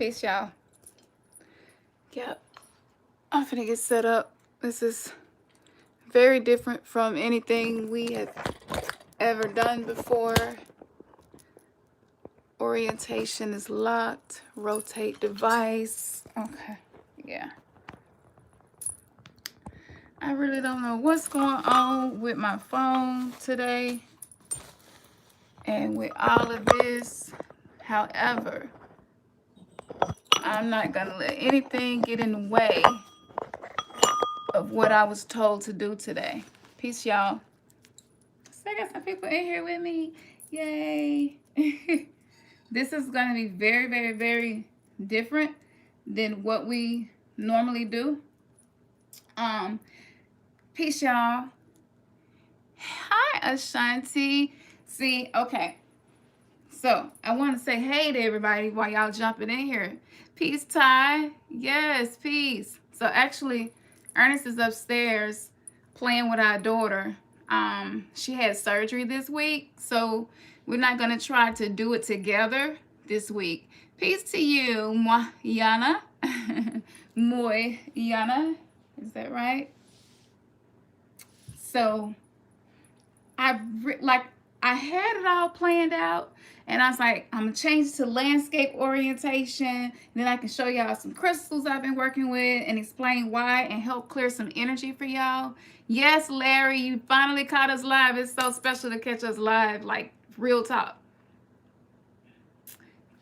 Peace, y'all. Yep. I'm finna get set up. This is very different from anything we have ever done before. Orientation is locked. Rotate device. Okay. Yeah. I really don't know what's going on with my phone today and with all of this. However, I'm not gonna let anything get in the way of what I was told to do today. Peace, y'all. So I got some people in here with me. Yay. This is gonna be very, very, very different than what we normally do. Peace, y'all. Hi, Ashanti. See, okay. So I want to say hey to everybody while y'all jumping in here. Peace, Ty. Yes, peace. So actually, Ernest is upstairs playing with our daughter. She had surgery this week, so we're not gonna try to do it together this week. Peace to you, Moyana. Moyana, is that right? So I had it all planned out, and I was like, I'm gonna change to landscape orientation. Then I can show y'all some crystals I've been working with and explain why and help clear some energy for y'all. Yes, Larry, you finally caught us live. It's so special to catch us live, like real talk.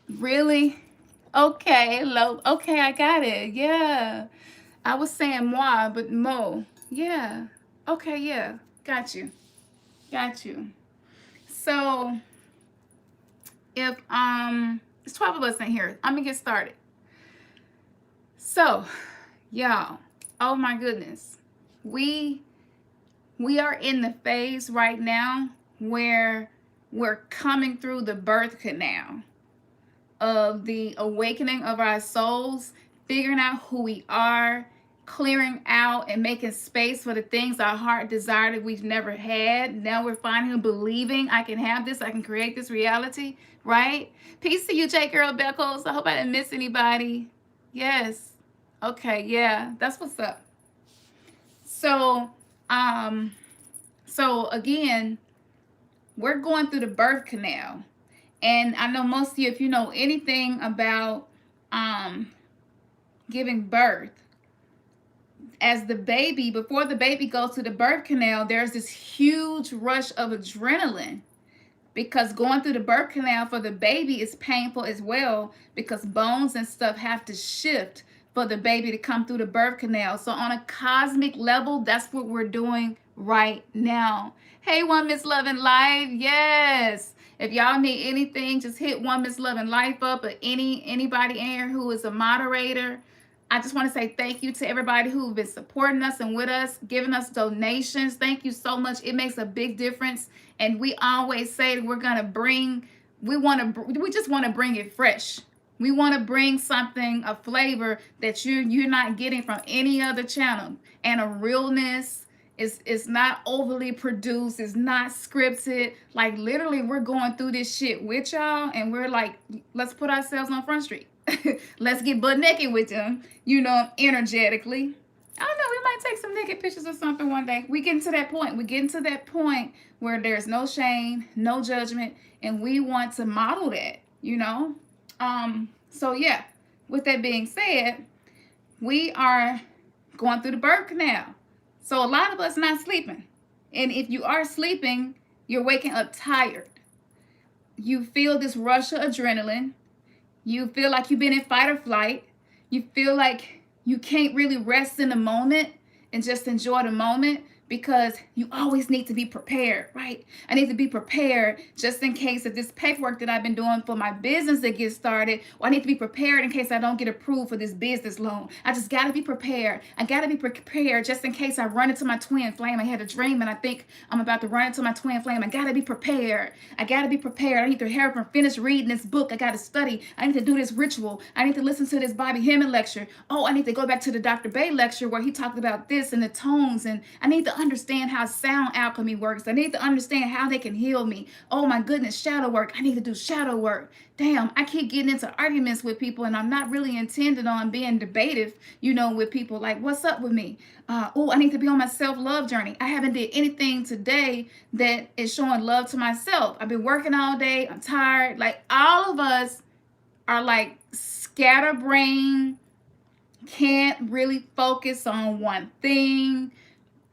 Really? Okay, okay, I got it. Yeah. I was saying moi, but mo. Yeah. Okay, yeah. Got you. Got you. So if it's 12 of us in here, I'm gonna get started. So y'all, oh my goodness, we are in the phase right now where we're coming through the birth canal of the awakening of our souls, figuring out who we are, clearing out and making space for the things our heart desired that we've never had. Now we're finally believing I can have this, I can create this reality, right? Peace to you, J Girl Beckles. I hope I didn't miss anybody. Yes. Okay, yeah, that's what's up. So, again, we're going through the birth canal. And I know most of you, if you know anything about giving birth, as the baby, before the baby goes to the birth canal, there's this huge rush of adrenaline, because going through the birth canal for the baby is painful as well, because bones and stuff have to shift for the baby to come through the birth canal. So on a cosmic level, that's what we're doing right now. Hey, One Miss Loving Life. Yes. If y'all need anything, just hit One Miss Loving Life up, or anybody in here who is a moderator. I just want to say thank you to everybody who've been supporting us and with us, giving us donations. Thank you so much. It makes a big difference. And we always say that we're going to bring, we just want to bring it fresh. We want to bring something, a flavor that you're not getting from any other channel. And a realness. It's not overly produced. It's not scripted. Like, literally, we're going through this shit with y'all, and we're like, let's put ourselves on Front Street. Let's get butt naked with them, energetically. I don't know, we might take some naked pictures or something one day. We getting to that point. We getting to that point where there's no shame, no judgment, and we want to model that, So yeah, with that being said, we are going through the birth canal. So a lot of us not sleeping. And if you are sleeping, you're waking up tired. You feel this rush of adrenaline. You feel like you've been in fight or flight. You feel like you can't really rest in the moment and just enjoy the moment, because you always need to be prepared, right? I need to be prepared just in case of this paperwork that I've been doing for my business that gets started, or I need to be prepared in case I don't get approved for this business loan. I just got to be prepared. I got to be prepared just in case I run into my twin flame. I had a dream and I think I'm about to run into my twin flame. I got to be prepared. I got to be prepared. I need to hurry up, finish reading this book. I got to study. I need to do this ritual. I need to listen to this Bobby Hemming lecture. Oh, I need to go back to the Dr. Bay lecture where he talked about this and the tones, and I need to understand how sound alchemy works. I need to understand how they can heal me. Oh my goodness, shadow work. I need to do shadow work. Damn, I keep getting into arguments with people, and I'm not really intended on being debative, with people. Like, what's up with me? Oh, I need to be on my self-love journey. I haven't did anything today that is showing love to myself. I've been working all day. I'm tired. Like, all of us are like scatterbrained, can't really focus on one thing,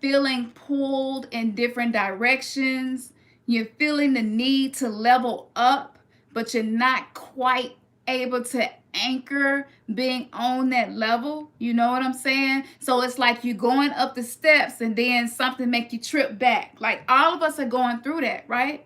feeling pulled in different directions. You're feeling the need to level up, but you're not quite able to anchor being on that level. You know what I'm saying? So it's like you're going up the steps and then something make you trip back. Like, all of us are going through that, right?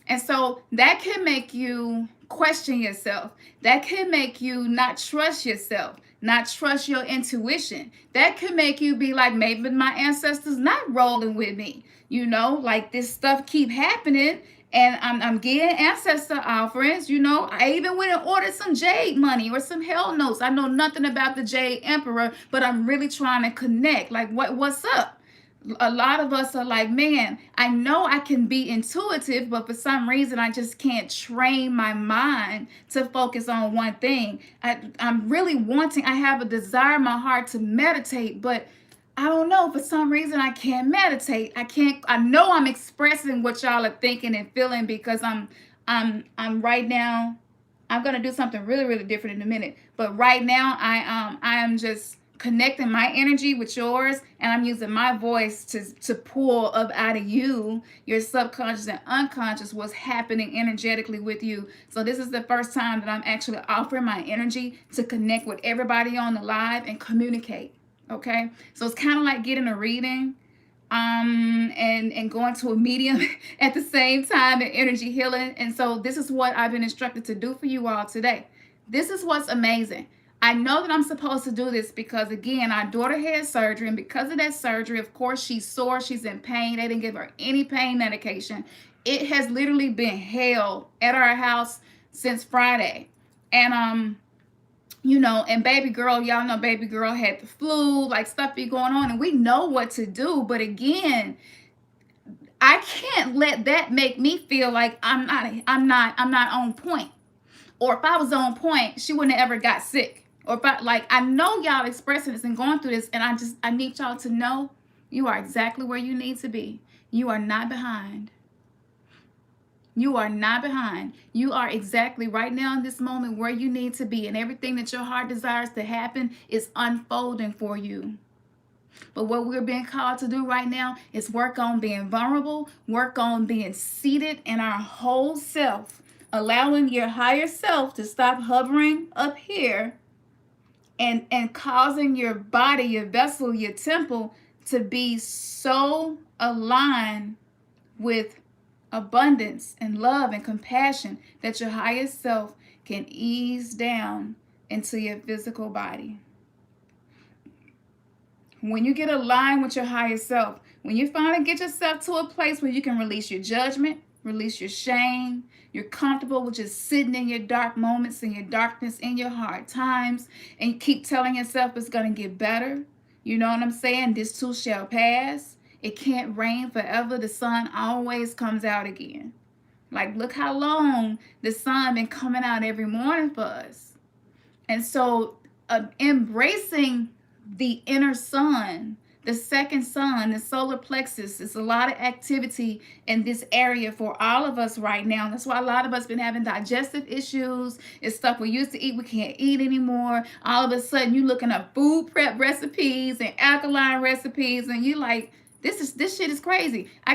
And so that can make you question yourself. That can make you not trust yourself, not trust your intuition. That could make you be like, maybe my ancestors not rolling with me. Like, this stuff keep happening, and I'm getting ancestor offerings. I even went and ordered some jade money or some hell notes. I know nothing about the Jade Emperor, but I'm really trying to connect. Like, what's up? A lot of us are like, man, I know I can be intuitive, but for some reason I just can't train my mind to focus on one thing. I'm really wanting, I have a desire in my heart to meditate, but I don't know, for some reason I can't meditate. I know I'm expressing what y'all are thinking and feeling, because I'm right now, I'm going to do something really, really different in a minute. But right now I am just connecting my energy with yours, and I'm using my voice to pull up out of you, your subconscious and unconscious, what's happening energetically with you. So this is the first time that I'm actually offering my energy to connect with everybody on the live and communicate. Okay, so it's kind of like getting a reading, and going to a medium at the same time, and energy healing. And so this is what I've been instructed to do for you all today. This is what's amazing. I know that I'm supposed to do this because, again, our daughter had surgery, and because of that surgery, of course, she's sore, she's in pain. They didn't give her any pain medication. It has literally been hell at our house since Friday. And and baby girl, y'all know baby girl had the flu, like, stuff be going on, and we know what to do. But again, I can't let that make me feel like I'm not on point. Or if I was on point, she wouldn't have ever got sick. Or if I know y'all expressing this and going through this, and I need y'all to know you are exactly where you need to be. You are not behind. You are not behind. You are exactly right now in this moment where you need to be, and everything that your heart desires to happen is unfolding for you. But what we're being called to do right now is work on being vulnerable, work on being seated in our whole self, allowing your higher self to stop hovering up here and causing your body, your vessel, your temple to be so aligned with abundance and love and compassion that your highest self can ease down into your physical body. When you get aligned with your higher self, when you finally get yourself to a place where you can release your judgment, release your shame, you're comfortable with just sitting in your dark moments and your darkness in your hard times, and you keep telling yourself it's going to get better. You know what I'm saying? This too shall pass. It can't rain forever. The sun always comes out again. Like, look how long the sun been coming out every morning for us. And so embracing the inner sun, the second sun, the solar plexus, is a lot of activity in this area for all of us right now. That's why a lot of us been having digestive issues. It's stuff we used to eat, we can't eat anymore. All of a sudden, you looking up food prep recipes and alkaline recipes, and you like, this shit is crazy. I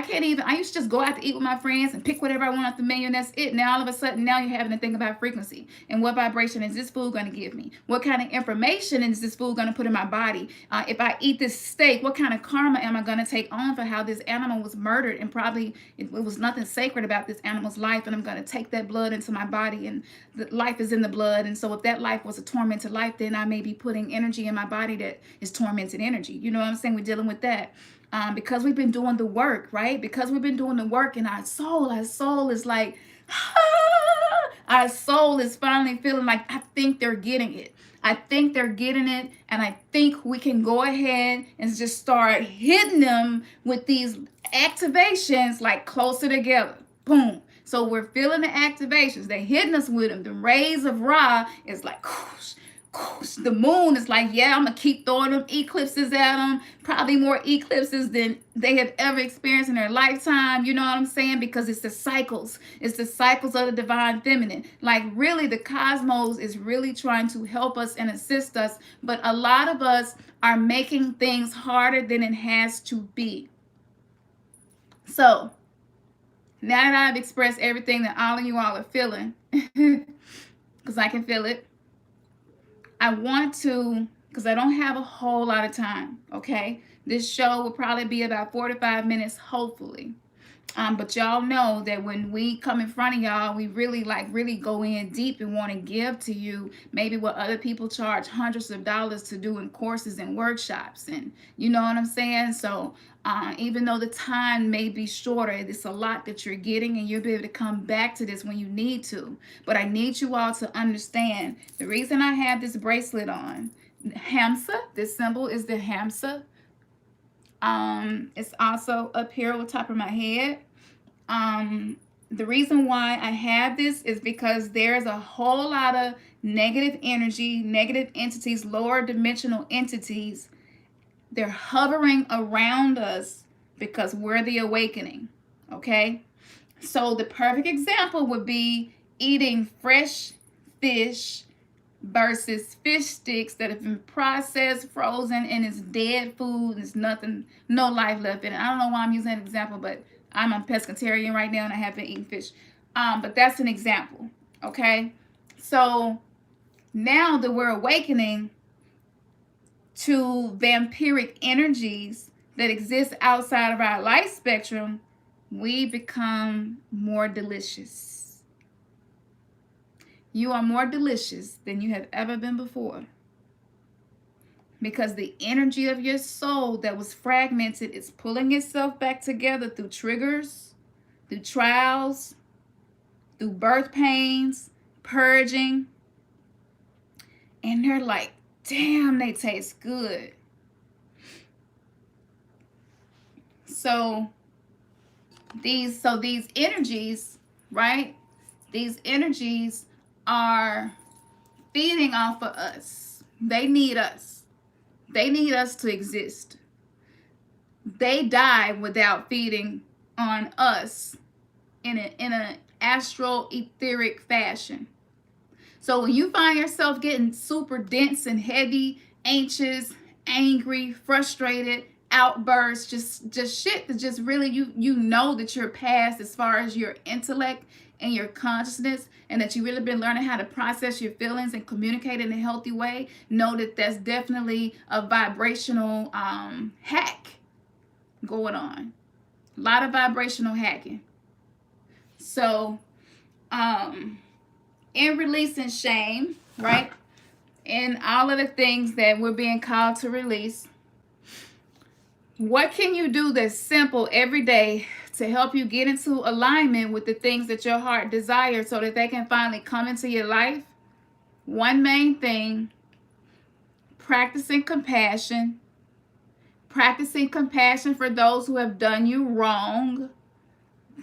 used to just go out to eat with my friends and pick whatever I want off the menu, and that's it. Now all of a sudden, now you're having to think about frequency and what vibration is this food going to give me? What kind of information is this food going to put in my body? If I eat this steak, what kind of karma am I going to take on for how this animal was murdered? And probably it was nothing sacred about this animal's life, and I'm going to take that blood into my body, and the life is in the blood. And so if that life was a tormented life, then I may be putting energy in my body that is tormented energy. You know what I'm saying? We're dealing with that. Because we've been doing the work, right? Because we've been doing the work in our soul is like, Our soul is finally feeling like, I think they're getting it. I think they're getting it, and I think we can go ahead and just start hitting them with these activations like closer together. Boom. So we're feeling the activations. They're hitting us with them. The rays of Ra is like, whoosh, whoosh. The moon is like, yeah, I'm going to keep throwing them eclipses at them. Probably more eclipses than they have ever experienced in their lifetime. You know what I'm saying? Because it's the cycles. It's the cycles of the divine feminine. Like, really, the cosmos is really trying to help us and assist us. But a lot of us are making things harder than it has to be. So, now that I've expressed everything that all of you all are feeling, because I can feel it, I want to, because I don't have a whole lot of time, okay? This show will probably be about 45 minutes, hopefully. But y'all know that when we come in front of y'all, we really go in deep and want to give to you maybe what other people charge hundreds of dollars to do in courses and workshops. And you know what I'm saying? So even though the time may be shorter, it's a lot that you're getting, and you'll be able to come back to this when you need to. But I need you all to understand the reason I have this bracelet on. Hamsa, this symbol is the Hamsa. It's also up here on top of my head. The reason why I have this is because there's a whole lot of negative energy, negative entities, lower dimensional entities. They're hovering around us because we're the awakening, okay? So the perfect example would be eating fresh fish versus fish sticks that have been processed, frozen, and it's dead food. There's nothing, no life left in it. I don't know why I'm using that example, but I'm a pescatarian right now and I have been eating fish. But that's an example, okay? So now that we're awakening to vampiric energies that exist outside of our light spectrum, we become more delicious. You are more delicious than you have ever been before. Because the energy of your soul that was fragmented is pulling itself back together through triggers, through trials, through birth pains, purging. And they're like, damn, they taste good. So these energies, right? These energies are feeding off of us. They need us. They need us to exist. They die without feeding on us in an astral etheric fashion. So when you find yourself getting super dense and heavy, anxious, angry, frustrated, outbursts, just shit that just really you know that you're past as far as your intellect and your consciousness, and that you really been learning how to process your feelings and communicate in a healthy way, know that that's definitely a vibrational hack going on. A lot of vibrational hacking. So in releasing shame, right, and all of the things that we're being called to release, what can you do that's simple every day to help you get into alignment with the things that your heart desires so that they can finally come into your life? One main thing: practicing compassion. Practicing compassion for those who have done you wrong.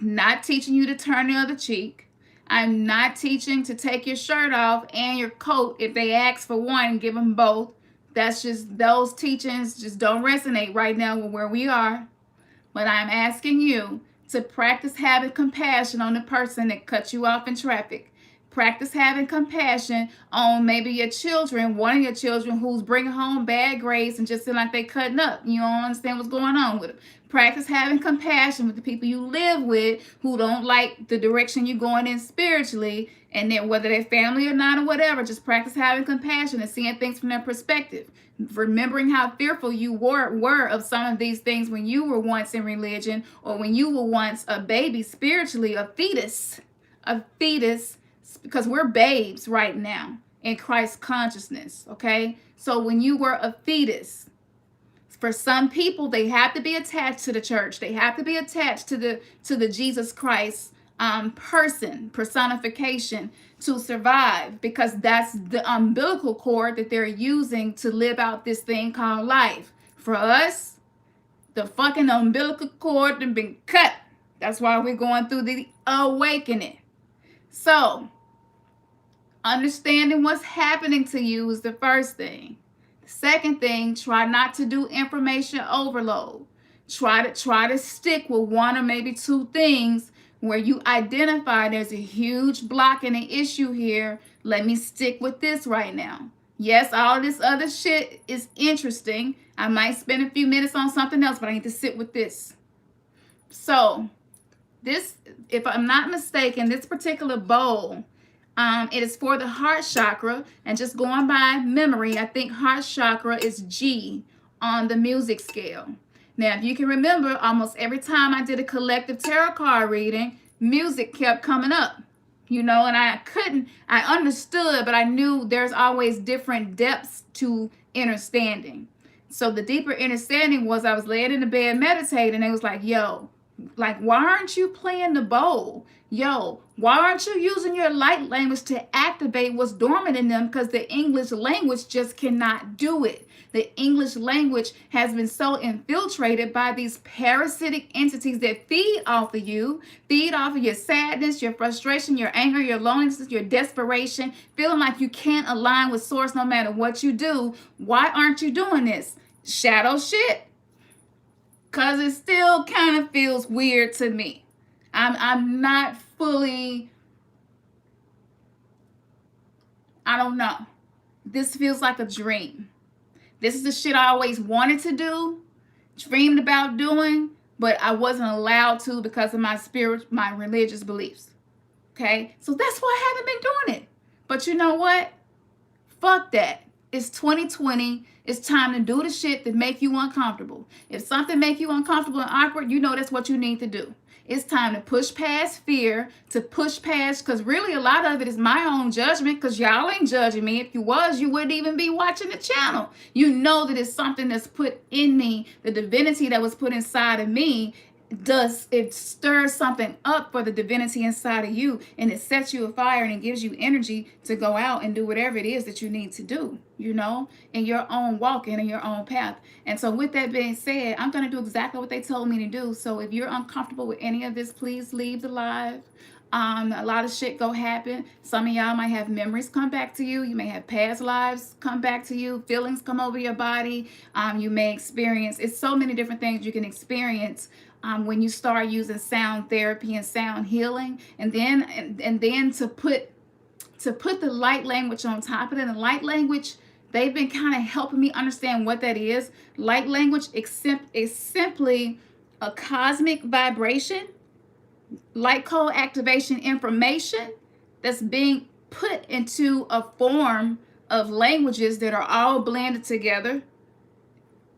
Not teaching you to turn the other cheek. I'm not teaching to take your shirt off and your coat if they ask for one and give them both. That's just, those teachings just don't resonate right now with where we are. But I'm asking you to practice having compassion on the person that cut you off in traffic. Practice having compassion on maybe your children, one of your children who's bringing home bad grades and just feel like they cutting up. You don't understand what's going on with them. Practice having compassion with the people you live with who don't like the direction you're going in spiritually, and then whether they're family or not or whatever, just practice having compassion and seeing things from their perspective. Remembering how fearful you were of some of these things when you were once in religion, or when you were once a baby spiritually, a fetus, because we're babes right now in Christ consciousness, okay? So when you were a fetus, for some people, they have to be attached to the church. They have to be attached to the Jesus Christ person, personification to survive, because that's the umbilical cord that they're using to live out this thing called life. For us, the fucking umbilical cord has been cut. That's why we're going through the awakening. So, understanding what's happening to you is the first thing. The second thing, try not to do information overload. Try to stick with one or maybe two things where you identify there's a huge block and an issue here. Let me stick with this right now. Yes, all this other shit is interesting. I might spend a few minutes on something else, but I need to sit with this. So, this, if I'm not mistaken, this particular bowl, it is for the heart chakra, and just going by memory, I think heart chakra is G on the music scale. Now, if you can remember, almost every time I did a collective tarot card reading, music kept coming up, you know, and I understood, but I knew there's always different depths to understanding. So the deeper understanding was, I was laying in the bed meditating, and it was like, yo, like, why aren't you playing the bowl? Yo, why aren't you using your light language to activate what's dormant in them? Because the English language just cannot do it. The English language has been so infiltrated by these parasitic entities that feed off of you, feed off of your sadness, your frustration, your anger, your loneliness, your desperation, feeling like you can't align with source no matter what you do. Why aren't you doing this? Shadow shit. Because it still kind of feels weird to me. I'm not fully, I don't know. This feels like a dream. This is the shit I always wanted to do, dreamed about doing, but I wasn't allowed to because of my religious beliefs. Okay? So that's why I haven't been doing it. But you know what? Fuck that. It's 2020. It's time to do the shit that make you uncomfortable. If something make you uncomfortable and awkward, you know that's what you need to do. It's time to push past fear, to push past, because really a lot of it is my own judgment, because y'all ain't judging me. If you was, you wouldn't even be watching the channel. You know that it's something that's put in me, the divinity that was put inside of me, it stirs something up for the divinity inside of you, and it sets you afire, and it gives you energy to go out and do whatever it is that you need to do, you know, in your own walk and in your own path. And so with that being said, I'm going to do exactly what they told me to do. So if you're uncomfortable with any of this, please leave the live. A lot of shit go happen. Some of y'all might have memories come back to you. You may have past lives come back to you. Feelings come over your body. You may experience, it's so many different things you can experience when you start using sound therapy and sound healing. And then to put the light language on top of it. And light language, they've been kind of helping me understand what that is. Light language is simply a cosmic vibration, light code activation information that's being put into a form of languages that are all blended together,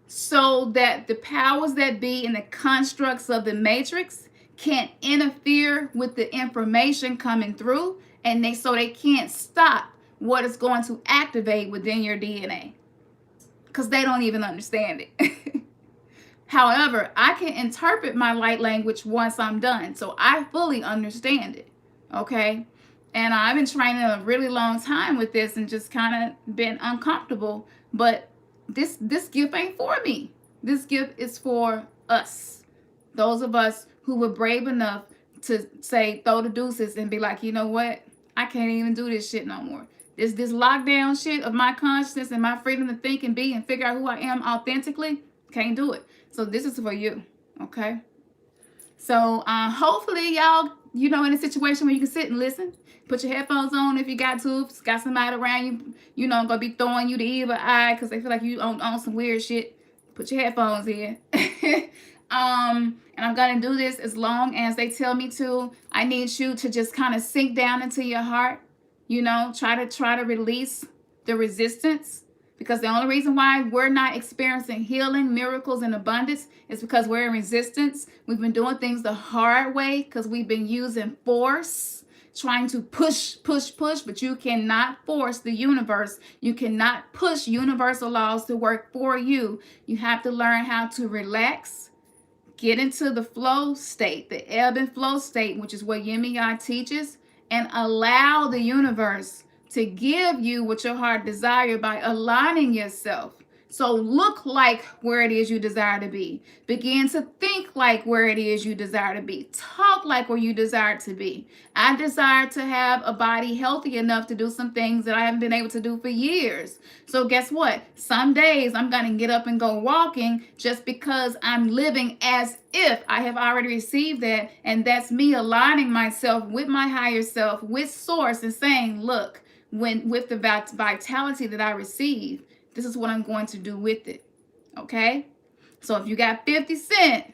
so that the powers that be and the constructs of the matrix can't interfere with the information coming through, and so they can't stop what is going to activate within your DNA, because they don't even understand it. However, I can interpret my light language once I'm done, so I fully understand it, okay? And I've been training a really long time with this and just kind of been uncomfortable, but this gift ain't for me. This gift is for us. Those of us who were brave enough to say, throw the deuces and be like, you know what? I can't even do this shit no more. This lockdown shit of my consciousness and my freedom to think and be and figure out who I am authentically, can't do it. So this is for you, okay? So hopefully y'all, you know, in a situation where you can sit and listen. Put your headphones on if you got to. If it's got somebody around you, you know, gonna be throwing you the evil eye because they feel like you on some weird shit. Put your headphones in. And I'm gonna do this as long as they tell me to. I need you to just kind of sink down into your heart. You know, try to release the resistance. Because the only reason why we're not experiencing healing, miracles, and abundance is because we're in resistance. We've been doing things the hard way because we've been using force, trying to push, but you cannot force the universe. You cannot push universal laws to work for you. You have to learn how to relax, Get into the flow state, the ebb and flow state, which is what Yin and Yang teaches, and allow the universe to give you what your heart desires by aligning yourself. So look like where it is you desire to be. Begin to think like where it is you desire to be. Talk like where you desire to be. I desire to have a body healthy enough to do some things that I haven't been able to do for years. So guess what? Some days I'm going to get up and go walking just because I'm living as if I have already received that. And that's me aligning myself with my higher self, with source, and saying, look, with the vitality that I receive, this is what I'm going to do with it. Okay? So if you got 50 cents,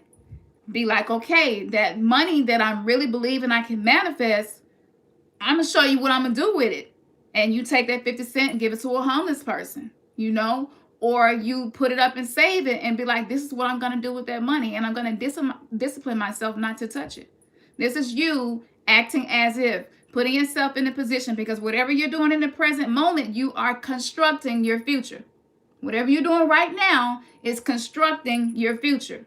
be like, okay, that money that I'm really believing I can manifest, I'm going to show you what I'm going to do with it. And you take that 50 cents and give it to a homeless person, you know? Or you put it up and save it and be like, this is what I'm going to do with that money. And I'm going to discipline myself not to touch it. This is you acting as if, putting yourself in a position, because whatever you're doing in the present moment, you are constructing your future. Whatever you're doing right now is constructing your future.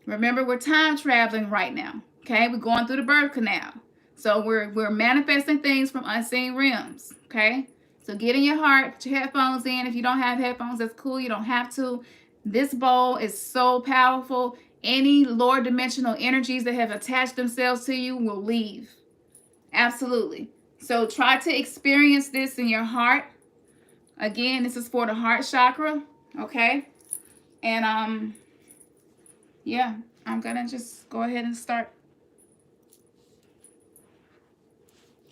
Remember, we're time traveling right now. Okay, we're going through the birth canal. So we're manifesting things from unseen realms. Okay, so get in your heart, put your headphones in. If you don't have headphones, that's cool. You don't have to. This bowl is so powerful. Any lower dimensional energies that have attached themselves to you will leave. Absolutely. So try to experience this in your heart. Again, this is for the heart chakra. Okay, and yeah, I'm gonna just go ahead and start.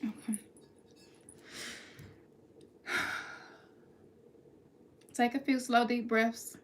Okay. Take a few slow, deep breaths.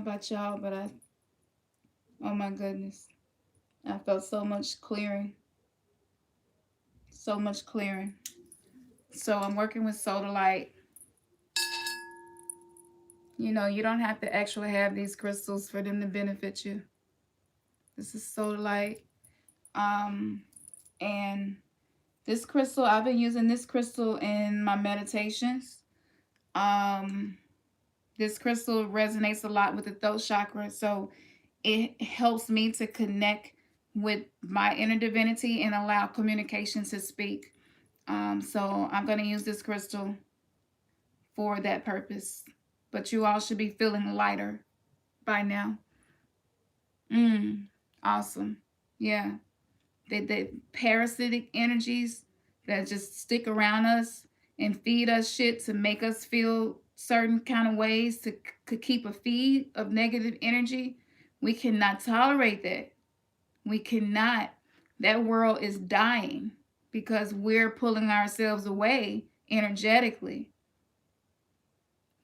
about y'all, but oh my goodness. I felt so much clearing. So much clearing. So I'm working with soda light. You know, you don't have to actually have these crystals for them to benefit you. This is soda light. And this crystal, I've been using this crystal in my meditations. This crystal resonates a lot with the throat chakra, so it helps me to connect with my inner divinity and allow communication to speak. So I'm going to use this crystal for that purpose. But you all should be feeling lighter by now. Awesome. Yeah. The parasitic energies that just stick around us and feed us shit to make us feel certain kind of ways to keep a feed of negative energy. We cannot tolerate that. We cannot. That world is dying because we're pulling ourselves away energetically.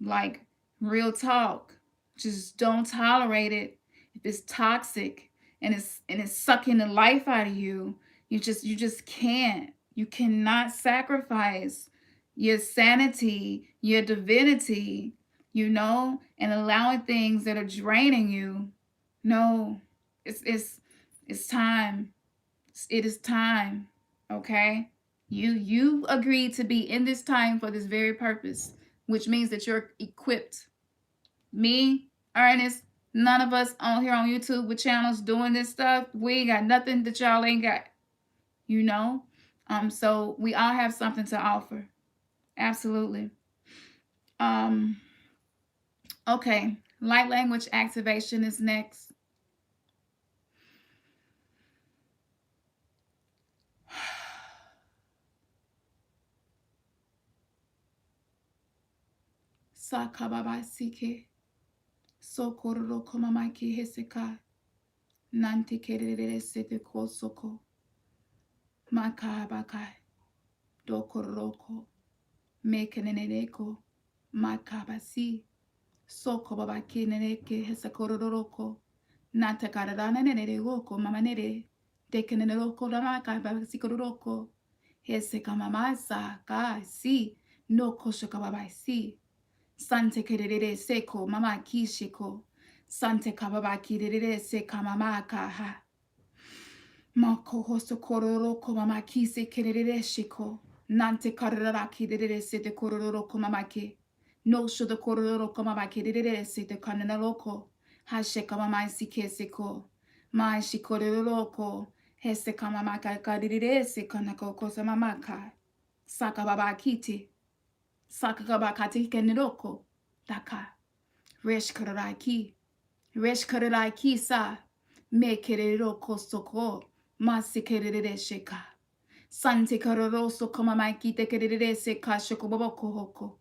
Like, real talk. Just don't tolerate it. If it's toxic and it's sucking the life out of you, you just can't. You cannot sacrifice your sanity, your divinity, you know, and allowing things that are draining you. No, it's time. It is time. Okay? You agreed to be in this time for this very purpose, which means that you're equipped. Me, Ernest, none of us on here on YouTube with channels doing this stuff, we ain't got nothing that y'all ain't got. You know? So we all have something to offer. Absolutely. Okay. Light language activation is next. Sakababa sike. Sokororo komamaki heseka. Nante kerere sete kosoko. Makabakai. Dokoroko. Mekaneneko. Makabasi. Sokobabaki neneke hesakororoko. Natakarana nereko mamanere. Dekanenoko ramaka babasikoroko. Hesekamamasa kai si. No koshokababai si. Sante kerere seko mama kishiko. Sante kababaki rere se kamamaka ha. Mako hoso kororoko mama kise kerere shiko. Nante kararaki rere se de kororoko mamake. No shodo kororoko mamake rere se de kananaloko. Hasheka mama sike seko. Mai shikororoko. Hese kamamaka karere se kanako kosamamaka. Sakababakiti. Sakabakati keniroko. Daka. Resh kararaki. Resh kararaki sa. Me kereroko soko. Masi kerere sheka. Sante karoroso komamaki te kerere se ka shokoboko hoko.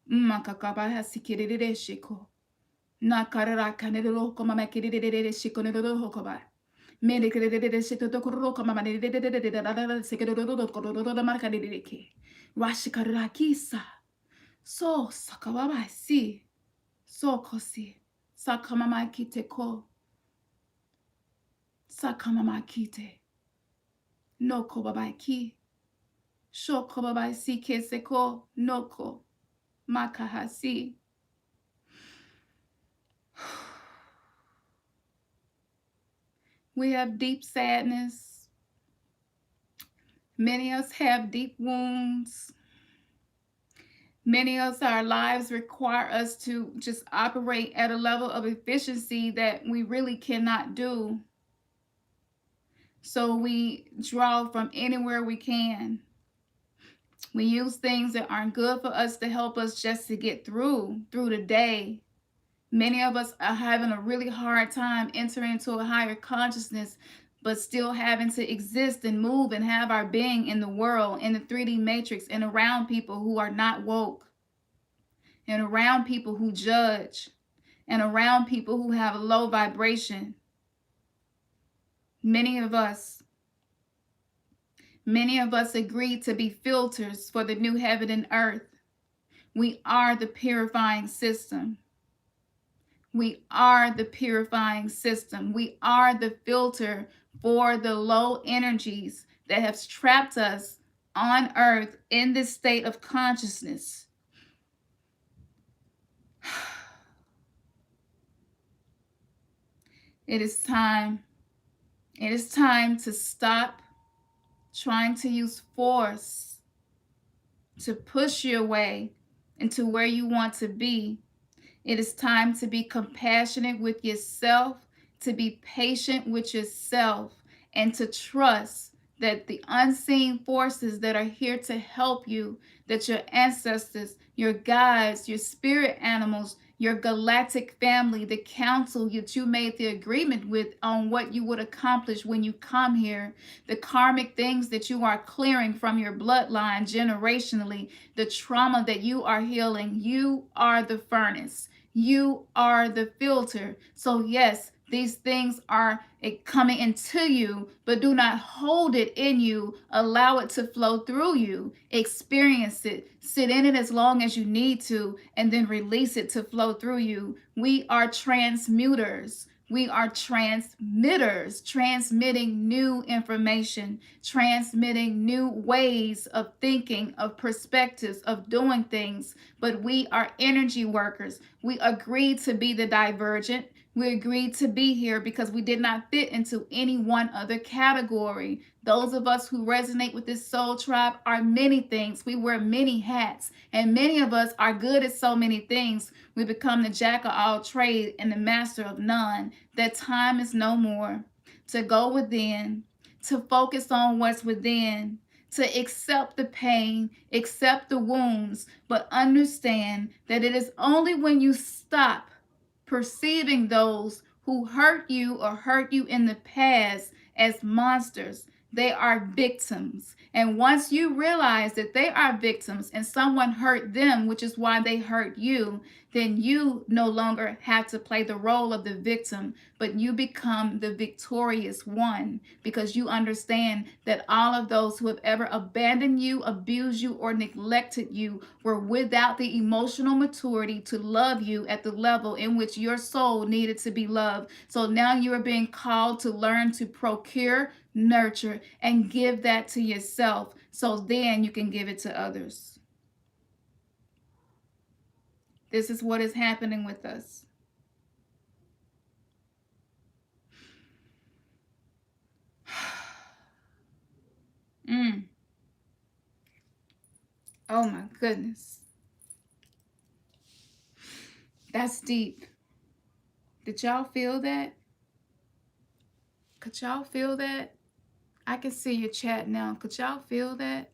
Makakaba hasi kerere sheko. Na kararaka neroko mamaki rere sheko neroko ba. Mene kerere sheko tokoroko mamani rere se kerero kororo marka rere ke. Rashi kararaki sa. So sakababa si. So kosi. Sakamamakite ko. Sakamamakite. No ko babai ki. Shoko babai si keseko. No ko. Makahasi. We have deep sadness. Many of us have deep wounds. Many of us, our lives require us to just operate at a level of efficiency that we really cannot do. So we draw from anywhere we can. We use things that aren't good for us to help us just to get through the day. Many of us are having a really hard time entering into a higher consciousness, but still having to exist and move and have our being in the world, in the 3D matrix, and around people who are not woke, and around people who judge, and around people who have a low vibration. Many of us agreed to be filters for the new heaven and earth. We are the purifying system. We are the purifying system. We are the filter for the low energies that have trapped us on earth in this state of consciousness. It is time. It is time to stop trying to use force to push your way into where you want to be. It is time to be compassionate with yourself, to be patient with yourself, and to trust that the unseen forces that are here to help you, that your ancestors, your guides, your spirit animals, your galactic family, the council that you made the agreement with on what you would accomplish when you come here, the karmic things that you are clearing from your bloodline generationally, the trauma that you are healing, you are the furnace. You are the filter. So yes, these things are coming into you, but do not hold it in you. Allow it to flow through you. Experience it. Sit in it as long as you need to, and then release it to flow through you. We are transmuters. We are transmitters, transmitting new information, transmitting new ways of thinking, of perspectives, of doing things. But we are energy workers. We agreed to be the divergent. We agreed to be here because we did not fit into any one other category. Those of us who resonate with this soul tribe are many things. We wear many hats, and many of us are good at so many things. We become the jack of all trades and the master of none. That time is no more. To go within, to focus on what's within, to accept the pain, accept the wounds, but understand that it is only when you stop perceiving those who hurt you or hurt you in the past as monsters. They are victims. And once you realize that they are victims and someone hurt them, which is why they hurt you, then you no longer have to play the role of the victim, but you become the victorious one, because you understand that all of those who have ever abandoned you, abused you, or neglected you were without the emotional maturity to love you at the level in which your soul needed to be loved. So now you are being called to learn to procure, nurture, and give that to yourself, so then you can give it to others. This is what is happening with us. Oh my goodness. That's deep. Did y'all feel that? Could y'all feel that? I can see your chat now. Could y'all feel that?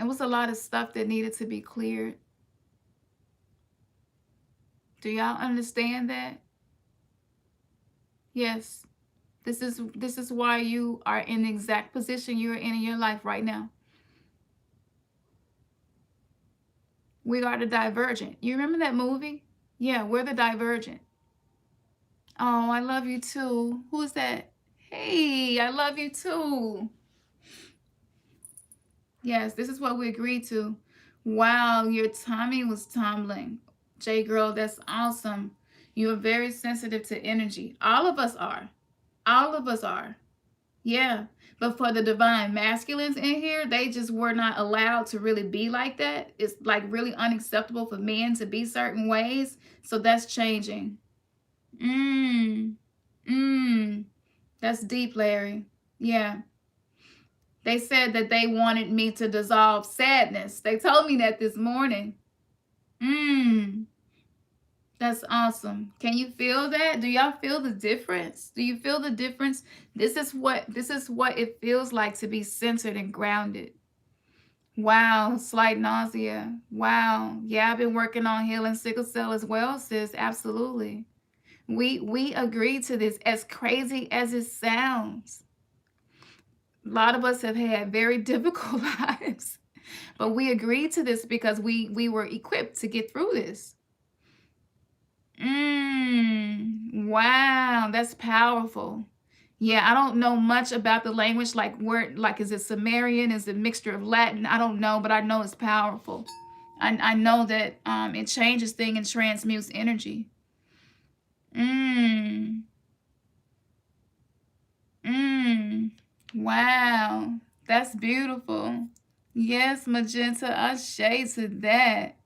It was a lot of stuff that needed to be cleared. Do y'all understand that? Yes. This is why you are in the exact position you're in your life right now. We are the divergent. You remember that movie? Yeah, we're the divergent. Oh, I love you too. Who's that? Hey, I love you too. Yes, this is what we agreed to. Wow, your tummy was tumbling. J girl, that's awesome. You are very sensitive to energy. All of us are. All of us are. Yeah. But for the divine masculines in here, they just were not allowed to really be like that. It's like really unacceptable for men to be certain ways. So that's changing. That's deep, Larry. Yeah. They said that they wanted me to dissolve sadness. They told me that this morning. That's awesome. Can you feel that? Do y'all feel the difference? Do you feel the difference? This is what it feels like to be centered and grounded. Wow, slight nausea. Wow. Yeah, I've been working on healing sickle cell as well, sis. Absolutely. We agreed to this, as crazy as it sounds. A lot of us have had very difficult lives, but we agreed to this because we were equipped to get through this. Wow, that's powerful. Yeah, I don't know much about the language, like is it Sumerian? Is it a mixture of Latin? I don't know, but I know it's powerful. I know that it changes things and transmutes energy. Mm. Mm. Wow. That's beautiful. Yes, magenta. I shade to that.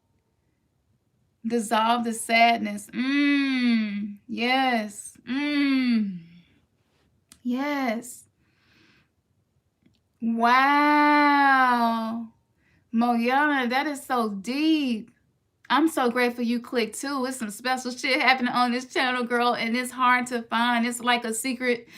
Dissolve the sadness. Mm. Yes. Mm. Yes. Wow. Moyana, that is so deep. I'm so grateful you clicked too. It's some special shit happening on this channel, girl, and it's hard to find. It's like a secret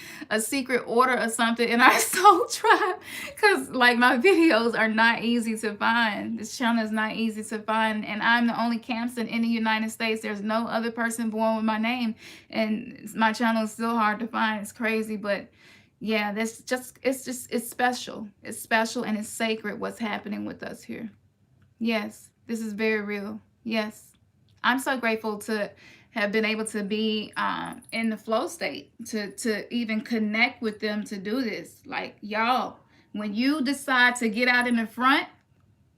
order or something in our soul tribe. Cause like my videos are not easy to find. This channel is not easy to find, and I'm the only Campson in the United States. There's no other person born with my name, and my channel is still hard to find. It's crazy, but yeah, it's special. It's special and it's sacred what's happening with us here. Yes, this is very real. Yes. I'm so grateful to have been able to be in the flow state, to even connect with them to do this. Like, y'all, when you decide to get out in the front,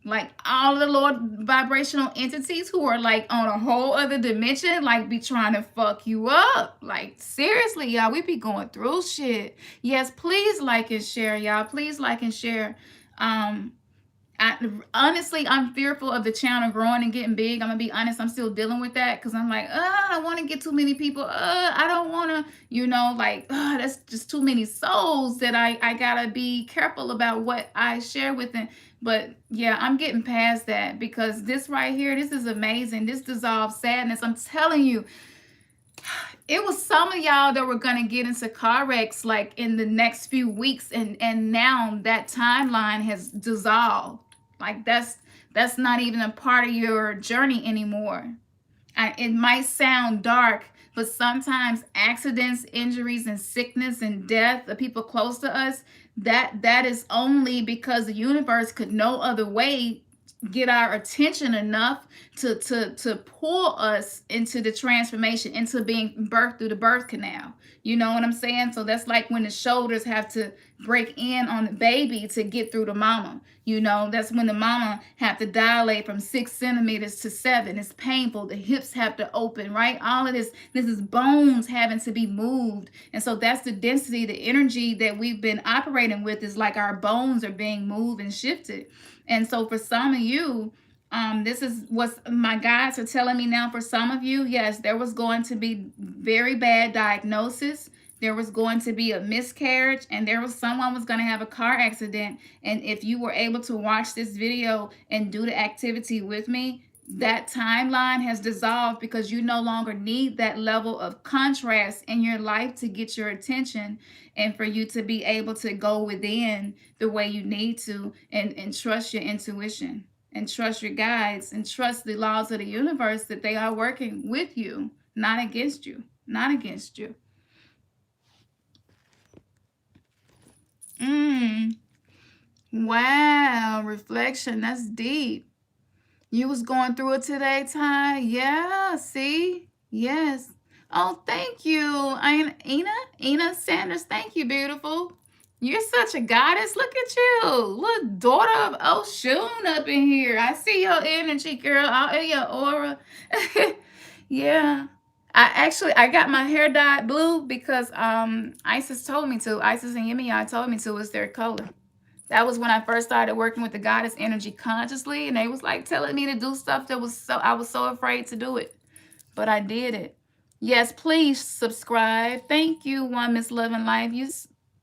like all the Lord vibrational entities who are like on a whole other dimension, like be trying to fuck you up. Like, seriously, y'all, we be going through shit. Yes, please like and share, y'all. Please like and share. Honestly, I'm fearful of the channel growing and getting big. I'm gonna be honest, I'm still dealing with that because I'm like, I don't want to get too many people. I don't want to, like, that's just too many souls that I gotta be careful about what I share with them. But yeah, I'm getting past that because this right here, this is amazing. This dissolves sadness. I'm telling you, it was some of y'all that were gonna get into car wrecks like in the next few weeks, and now that timeline has dissolved. Like that's not even a part of your journey anymore. It might sound dark, but sometimes accidents, injuries, and sickness and death of people close to us, that is only because the universe could no other way get our attention enough to pull us into the transformation, into being birthed through the birth canal. You know what I'm saying? So that's like when the shoulders have to break in on the baby to get through the mama. That's when the mama have to dilate from 6 centimeters to 7. It's painful. The hips have to open, right? All of this is bones having to be moved. And so that's the density, the energy that we've been operating with is like our bones are being moved and shifted. And so for some of you, this is what my guides are telling me now. For some of you, yes, there was going to be very bad diagnosis. There was going to be a miscarriage, and someone was going to have a car accident. And if you were able to watch this video and do the activity with me, that timeline has dissolved because you no longer need that level of contrast in your life to get your attention and for you to be able to go within the way you need to and trust your intuition and trust your guides and trust the laws of the universe that they are working with you, not against you, not against you. Wow, reflection, that's deep. You was going through it today, Ty? Yeah, see? Yes. Oh, thank you. Ina Sanders, thank you, beautiful. You're such a goddess. Look at you. Look, daughter of Oshun up in here. I see your energy, girl. All in your aura. Yeah. I got my hair dyed blue because Isis told me to. Isis and Yemiya told me to. It's their color. That was when I first started working with the goddess energy consciously, and they was like telling me to do stuff that was I was so afraid to do it, but I did it. Yes, please subscribe. Thank you, One Miss Loving Life.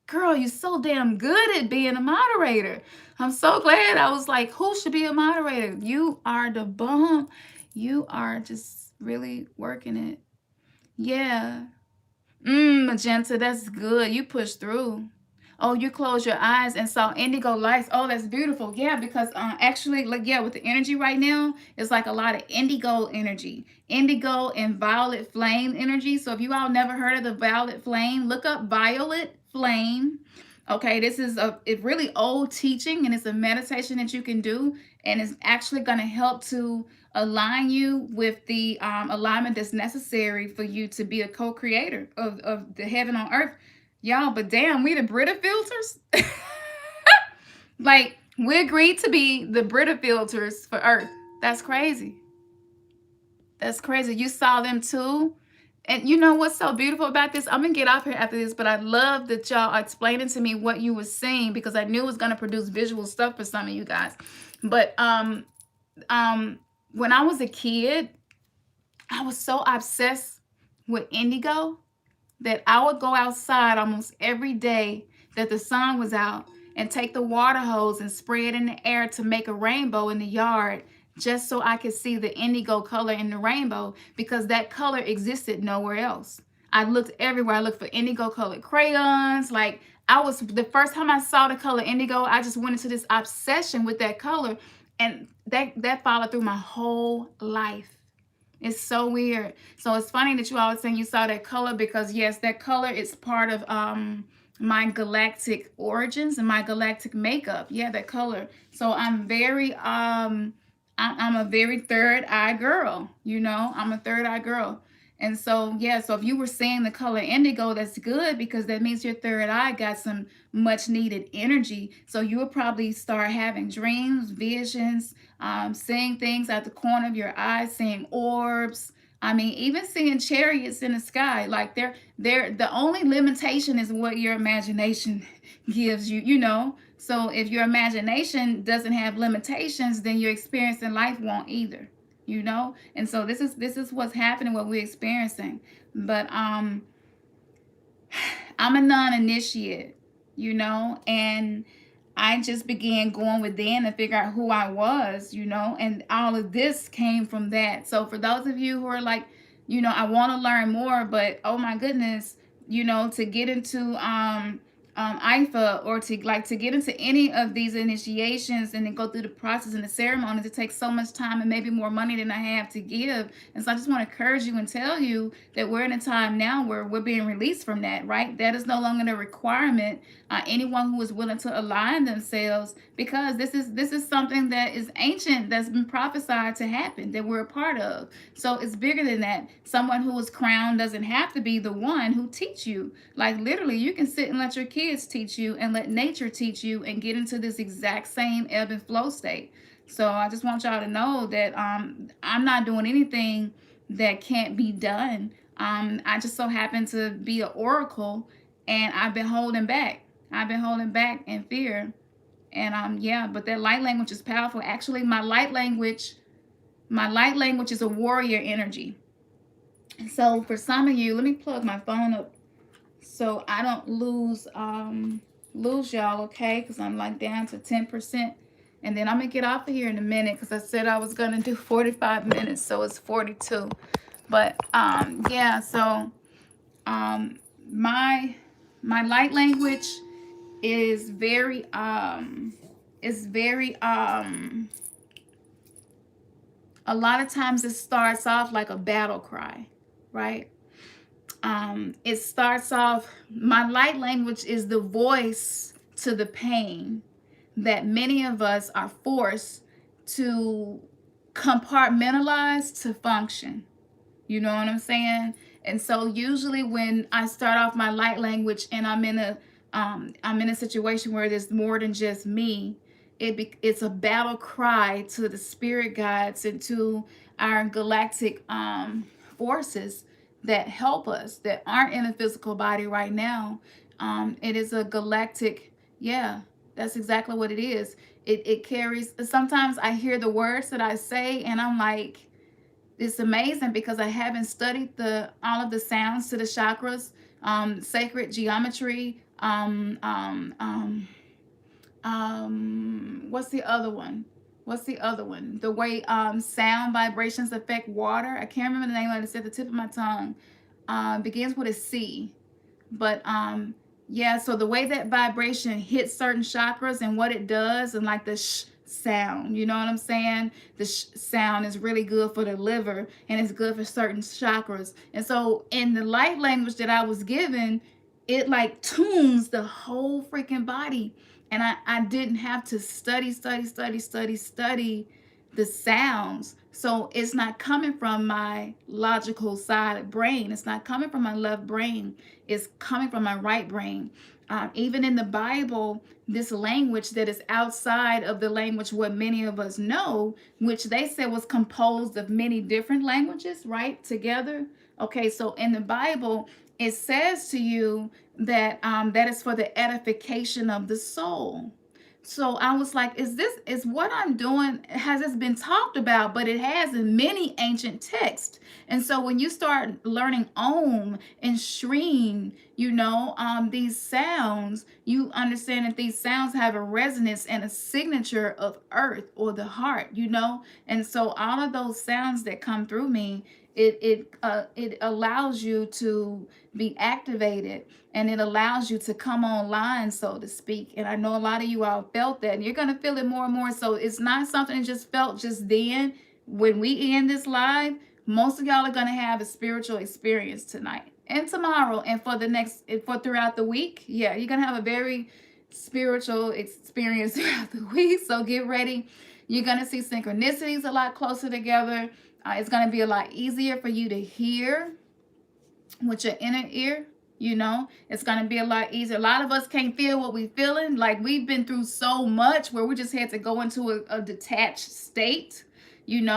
Girl, you're so damn good at being a moderator. I'm so glad. I was like, who should be a moderator? You are the bomb. You are just really working it. Yeah. Magenta, that's good. You pushed through. Oh, you closed your eyes and saw indigo lights. Oh, that's beautiful. Yeah, because actually, like, yeah, with the energy right now, it's like a lot of indigo energy. Indigo and violet flame energy. So if you all never heard of the violet flame, look up violet flame. Okay, this is a really old teaching, and it's a meditation that you can do, and it's actually going to help to align you with the alignment that's necessary for you to be a co-creator of the heaven on earth. Y'all, but damn, we the Brita filters. Like, we agreed to be the Brita filters for Earth. That's crazy. That's crazy. You saw them too? And you know what's so beautiful about this? I'm gonna get off here after this, but I love that y'all are explaining to me what you were seeing, because I knew it was gonna produce visual stuff for some of you guys. But when I was a kid, I was so obsessed with indigo that I would go outside almost every day that the sun was out and take the water hose and spray it in the air to make a rainbow in the yard, just so I could see the indigo color in the rainbow, because that color existed nowhere else. I looked everywhere. I looked for indigo colored crayons. Like, I was, the first time I saw the color indigo, I just went into this obsession with that color, and that followed through my whole life. It's so weird. So it's funny that you always saying you saw that color, because yes, that color is part of my galactic origins and my galactic makeup. Yeah, that color. So I'm very I'm a very third eye girl, you know. I'm a third eye girl. And so yeah, so if you were seeing the color indigo, that's good, because that means your third eye got some much needed energy. So you will probably start having dreams, visions, seeing things at the corner of your eye, seeing orbs. I mean, even seeing chariots in the sky. Like, the only limitation is what your imagination gives you, you know. So if your imagination doesn't have limitations, then your experience in life won't either, you know. And so this is what's happening, what we're experiencing. But I'm a non-initiate, you know, and I just began going within to figure out who I was, you know, and all of this came from that. So for those of you who are like, you know, I want to learn more, but oh my goodness, you know, to get into IFA, or to get into any of these initiations and then go through the process and the ceremonies, it takes so much time and maybe more money than I have to give. And so I just want to encourage you and tell you that we're in a time now where we're being released from that, right? That is no longer a requirement. Anyone who is willing to align themselves, because this is something that is ancient, that's been prophesied to happen, that we're a part of. So it's bigger than that. Someone who is crowned doesn't have to be the one who teach you. Like, literally, you can sit and let your kids teach you and let nature teach you and get into this exact same ebb and flow state. So I just want y'all to know that I'm not doing anything that can't be done. I just so happen to be an oracle, and I've been holding back. I've been holding back in fear. And yeah, but that light language is powerful. Actually, my light language is a warrior energy. So for some of you, let me plug my phone up so I don't lose y'all, okay? Because I'm like down to 10%. And then I'm gonna get off of here in a minute, because I said I was gonna do 45 minutes, so it's 42. But yeah, so my light language is very a lot of times it starts off like a battle cry, right? It starts off, my light language is the voice to the pain that many of us are forced to compartmentalize to function. You know what I'm saying? And so usually when I start off my light language and I'm in a situation where there's more than just me, it's a battle cry to the spirit guides and to our galactic forces that help us, that aren't in a physical body right now. It is a galactic, yeah, that's exactly what it is. It carries, sometimes I hear the words that I say and I'm like, it's amazing, because I haven't studied all of the sounds to the chakras, sacred geometry, what's the other one? The way sound vibrations affect water. I can't remember the name of it. It's at the tip of my tongue. Begins with a C. But yeah, so the way that vibration hits certain chakras and what it does, and like the sound, you know what I'm saying? The sound is really good for the liver, and it's good for certain chakras. And so in the light language that I was given, it like tunes the whole freaking body. And I didn't have to study the sounds So it's not coming from my logical side brain. It's not coming from my left brain. It's coming from my right brain. Even in the Bible, this language that is outside of the language what many of us know, which they said was composed of many different languages, right? Together. Okay, so in the Bible, it says to you that that is for the edification of the soul. So I was like, is what I'm doing, has this been talked about? But it has in many ancient texts. And so when you start learning Om and Shrim, these sounds, you understand that these sounds have a resonance and a signature of earth or the heart, And so all of those sounds that come through me, it allows you to be activated, and it allows you to come online, so to speak. And I know a lot of you all felt that, and you're going to feel it more and more. So it's not something that just felt just then. When we end this live, most of y'all are going to have a spiritual experience tonight and tomorrow and for throughout the week. Yeah, you're going to have a very spiritual experience throughout the week. So get ready. You're going to see synchronicities a lot closer together. It's going to be a lot easier for you to hear with your inner ear. It's going to be a lot easier. A lot of us can't feel what we're feeling. Like, we've been through so much where we just had to go into a detached state, and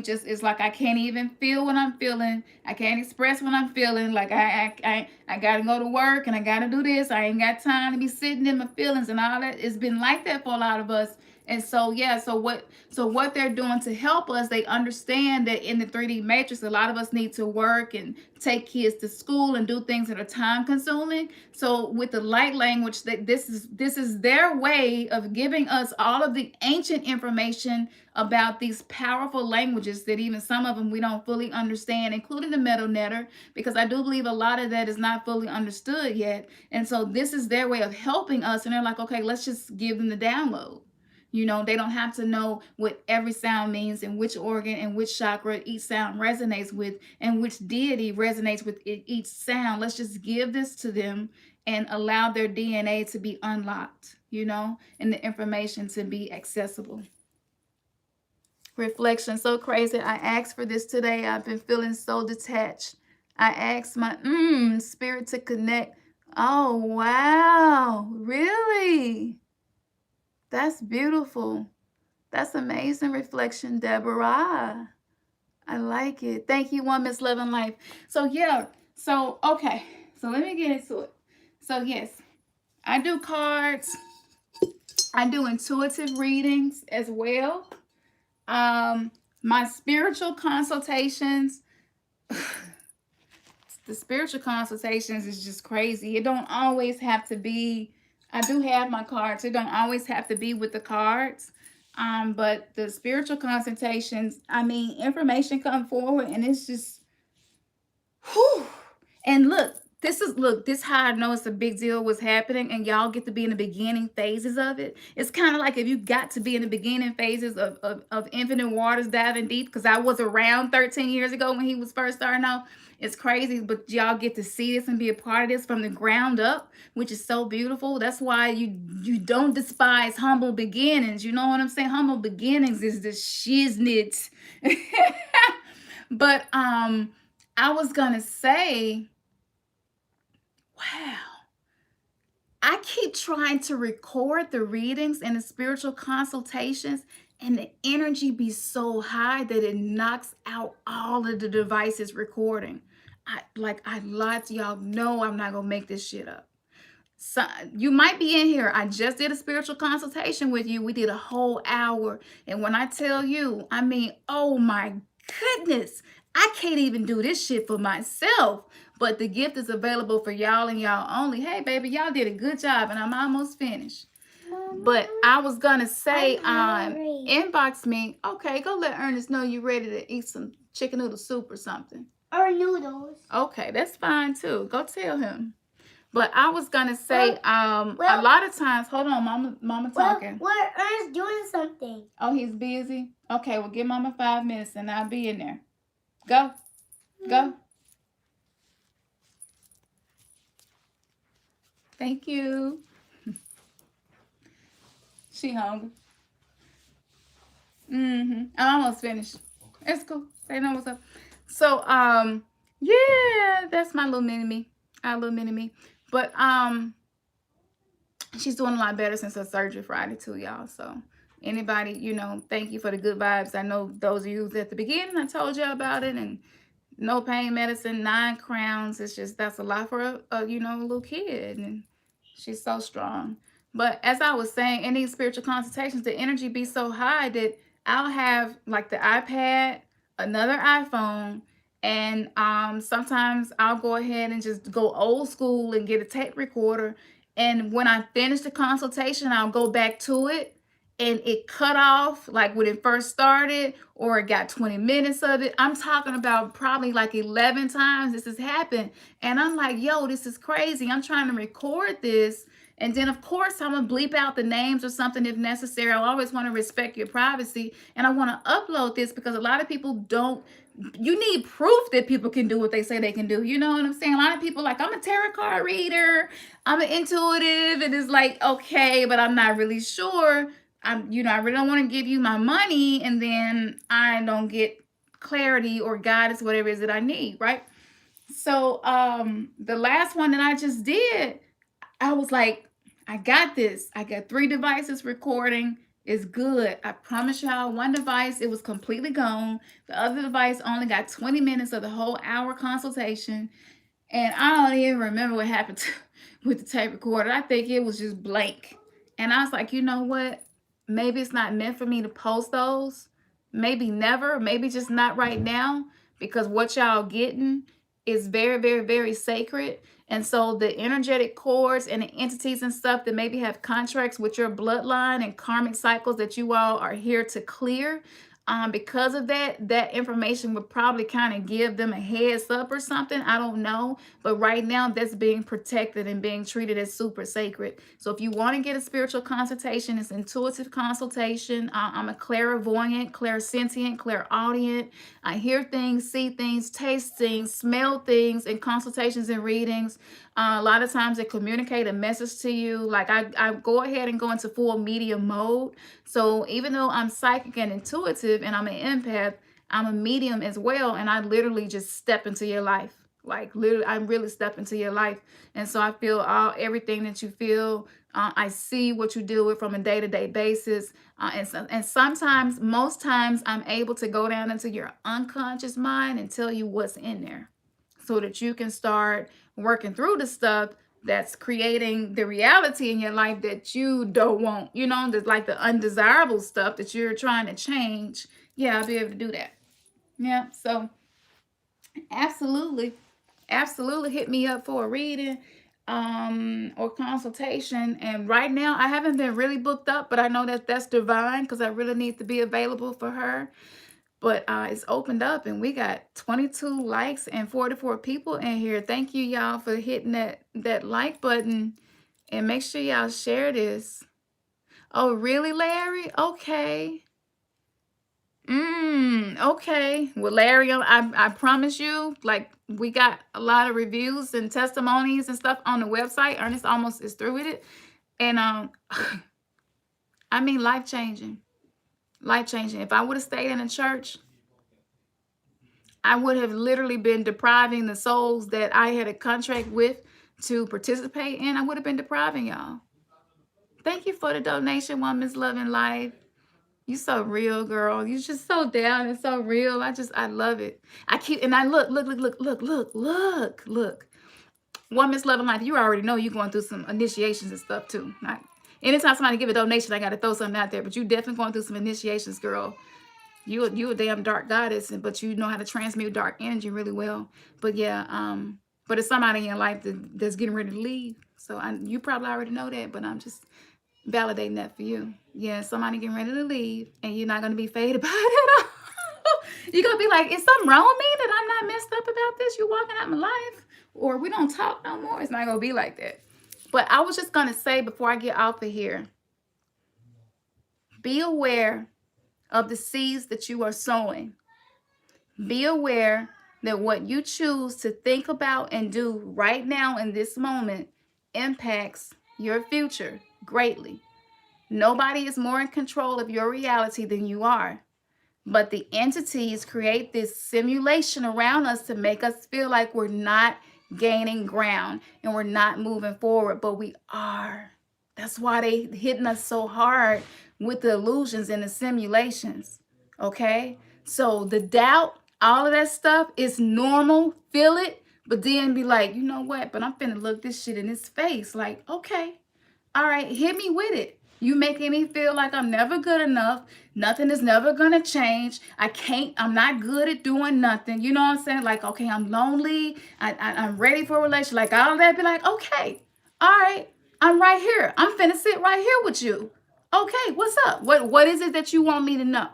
it's like I can't even feel what I'm feeling. I can't express what I'm feeling. Like, I got to go to work and I got to do this. I ain't got time to be sitting in my feelings and all that. It's been like that for a lot of us. And so, yeah, so what they're doing to help us, they understand that in the 3D matrix, a lot of us need to work and take kids to school and do things that are time consuming. So with the light language, that this is their way of giving us all of the ancient information about these powerful languages that even some of them we don't fully understand, including the metal netter, because I do believe a lot of that is not fully understood yet. And so this is their way of helping us. And they're like, okay, let's just give them the download. They don't have to know what every sound means and which organ and which chakra each sound resonates with and which deity resonates with each sound. Let's just give this to them and allow their DNA to be unlocked, and the information to be accessible. Reflection, so crazy. I asked for this today. I've been feeling so detached. I asked my spirit to connect. Oh, wow. Really? That's beautiful. That's amazing reflection, Deborah. I like it. Thank you, One Miss Loving Life. So, yeah. So, okay. So, let me get into it. So, yes. I do cards. I do intuitive readings as well. My spiritual consultations. The spiritual consultations is just crazy. It don't always have to be... I do have my cards. It don't always have to be with the cards. But the spiritual consultations, information come forward and it's just, whew. And this is how I know it's a big deal what's happening, and y'all get to be in the beginning phases of it. It's kind of like if you got to be in the beginning phases of Infinite Waters Diving Deep, because I was around 13 years ago when he was first starting out. It's crazy, but y'all get to see this and be a part of this from the ground up, which is so beautiful. That's why you don't despise humble beginnings. You know what I'm saying? Humble beginnings is the shiznit. But I was gonna say, wow, I keep trying to record the readings and the spiritual consultations, and the energy be so high that it knocks out all of the devices recording. I lied to y'all. No, I'm not gonna make this shit up. So you might be in here. I just did a spiritual consultation with you. We did a whole hour. And when I tell you, oh my goodness, I can't even do this shit for myself. But the gift is available for y'all and y'all only. Hey, baby, y'all did a good job, and I'm almost finished. Mama, but I was gonna say, inbox me. Okay, go let Ernest know you're ready to eat some chicken noodle soup or something. Or noodles. Okay, that's fine too. Go tell him. But I was gonna say, a lot of times, hold on, mama talking. Well, Ernest doing something. Oh, he's busy? Okay, well, give mama 5 minutes and I'll be in there. Go. Go. Thank you. She hungry. I'm almost finished. It's cool. They know what's up. So, yeah, that's my little mini me. Our little mini me. But she's doing a lot better since her surgery Friday too, y'all. So anybody, you know, thank you for the good vibes. I know those of you who's at the beginning, I told you about it, and no pain medicine, 9 crowns. It's just, that's a lot for a you know, a little kid, and she's so strong. But as I was saying, in these spiritual consultations, the energy be so high that I'll have like the iPad, another iPhone, and sometimes I'll go ahead and just go old school and get a tape recorder. And when I finish the consultation, I'll go back to it, and it cut off like when it first started, or it got 20 minutes of it. I'm talking about probably like 11 times this has happened. And I'm like, yo, this is crazy. I'm trying to record this. And then, of course, I'm going to bleep out the names or something if necessary. I always want to respect your privacy. And I want to upload this because a lot of people don't. You need proof that people can do what they say they can do. You know what I'm saying? A lot of people like, I'm a tarot card reader, I'm an intuitive, and it's like, okay, but I'm not really sure. You know, I really don't want to give you my money and then I don't get clarity or guidance, whatever it is that I need, right? So the last one that I just did, I was like, I got this. I got 3 devices recording. It's good. I promise y'all, one device, it was completely gone. The other device only got 20 minutes of the whole hour consultation. And I don't even remember what happened with the tape recorder. I think it was just blank. And I was like, you know what? Maybe it's not meant for me to post those. Maybe never. Maybe just not right now. Because what y'all getting is very, very, very sacred. And so the energetic cords and the entities and stuff that maybe have contracts with your bloodline and karmic cycles that you all are here to clear, because of that information would probably kind of give them a heads up or something. I don't know. But right now, that's being protected and being treated as super sacred. So if you want to get a spiritual consultation, it's intuitive consultation. I'm a clairvoyant, clairsentient, clairaudient. I hear things, see things, taste things, smell things in consultations and readings. A lot of times they communicate a message to you. Like I go ahead and go into full medium mode. So even though I'm psychic and intuitive and I'm an empath, I'm a medium as well. And I literally just step into your life. Like literally, I really step into your life. And so I feel everything that you feel. I see what you deal with from a day-to-day basis. And sometimes, most times, I'm able to go down into your unconscious mind and tell you what's in there so that you can start working through the stuff that's creating the reality in your life that you don't want. You know, there's like the undesirable stuff that you're trying to change. Yeah, I'll be able to do that. Yeah, so absolutely. Absolutely hit me up for a reading or consultation. And right now I haven't been really booked up, but I know that that's divine because I really need to be available for her. But it's opened up and we got 22 likes and 44 people in here. Thank you, y'all, for hitting that like button. And make sure y'all share this. Oh, really, Larry? Okay. Okay. Well, Larry, I promise you, like, we got a lot of reviews and testimonies and stuff on the website. Ernest almost is through with it. And I mean, life-changing. Life-changing. If I would have stayed in a church, I would have literally been depriving the souls that I had a contract with to participate in. I would have been depriving y'all. Thank you for the donation, One Miss Loving Life. You so real, girl. You just so down and so real. I love it. Look. One Miss Loving Life, you already know you're going through some initiations and stuff too. Anytime somebody give a donation, I got to throw something out there. But you definitely going through some initiations, girl. You a damn dark goddess, but you know how to transmute dark energy really well. But yeah, but it's somebody in your life that's getting ready to leave. So you probably already know that, but I'm just validating that for you. Yeah, somebody getting ready to leave, and you're not going to be faded about it at all. You're going to be like, is something wrong with me that I'm not messed up about this? You walking out my life? Or we don't talk no more? It's not going to be like that. But I was just going to say before I get off of here, be aware of the seeds that you are sowing. Be aware that what you choose to think about and do right now in this moment impacts your future greatly. Nobody is more in control of your reality than you are. But the entities create this simulation around us to make us feel like we're not gaining ground and we're not moving forward, but we are. That's why they hitting us so hard with the illusions and the simulations. Okay? So the doubt, all of that stuff is normal. Feel it, but then be like, you know what? But I'm finna look this shit in his face. Like, okay, all right, hit me with it. You making me feel like I'm never good enough. Nothing is never gonna change. I'm not good at doing nothing. You know what I'm saying? Like, okay, I'm lonely. I'm ready for a relationship. Like all that, be like, okay, all right, I'm right here. I'm finna sit right here with you. Okay, what's up? What is it that you want me to know?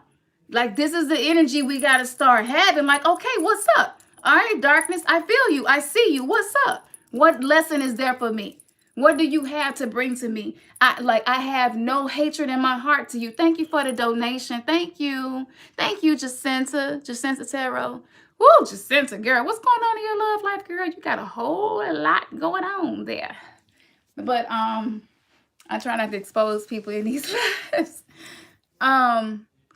Like, this is the energy we gotta start having. Like, okay, what's up? All right, darkness, I feel you. I see you. What's up? What lesson is there for me? What do you have to bring to me? I have no hatred in my heart to you. Thank you for the donation. Thank you. Thank you, Jacinta Tarot. Woo, Jacinta, girl. What's going on in your love life, girl? You got a whole lot going on there. But I try not to expose people in these lives.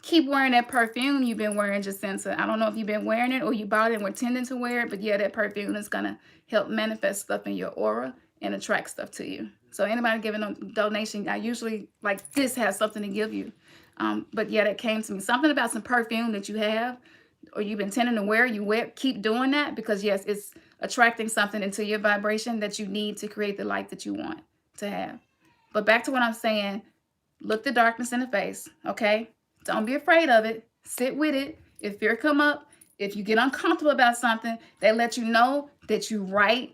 Keep wearing that perfume you've been wearing, Jacinta. I don't know if you've been wearing it or you bought it and were tending to wear it, but yeah, that perfume is gonna help manifest stuff in your aura and attract stuff to you. So anybody giving a donation, I usually, like, this has something to give you. But yeah, that came to me. Something about some perfume that you have or you've been tending to wear, keep doing that, because yes, it's attracting something into your vibration that you need to create the light that you want to have. But back to what I'm saying, look the darkness in the face, okay? Don't be afraid of it. Sit with it. If fear come up, if you get uncomfortable about something, they let you know that you're right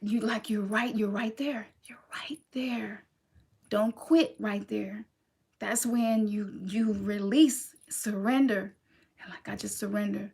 you're right there. You're right there. Don't quit right there. That's when you release, surrender. And like, I just surrender.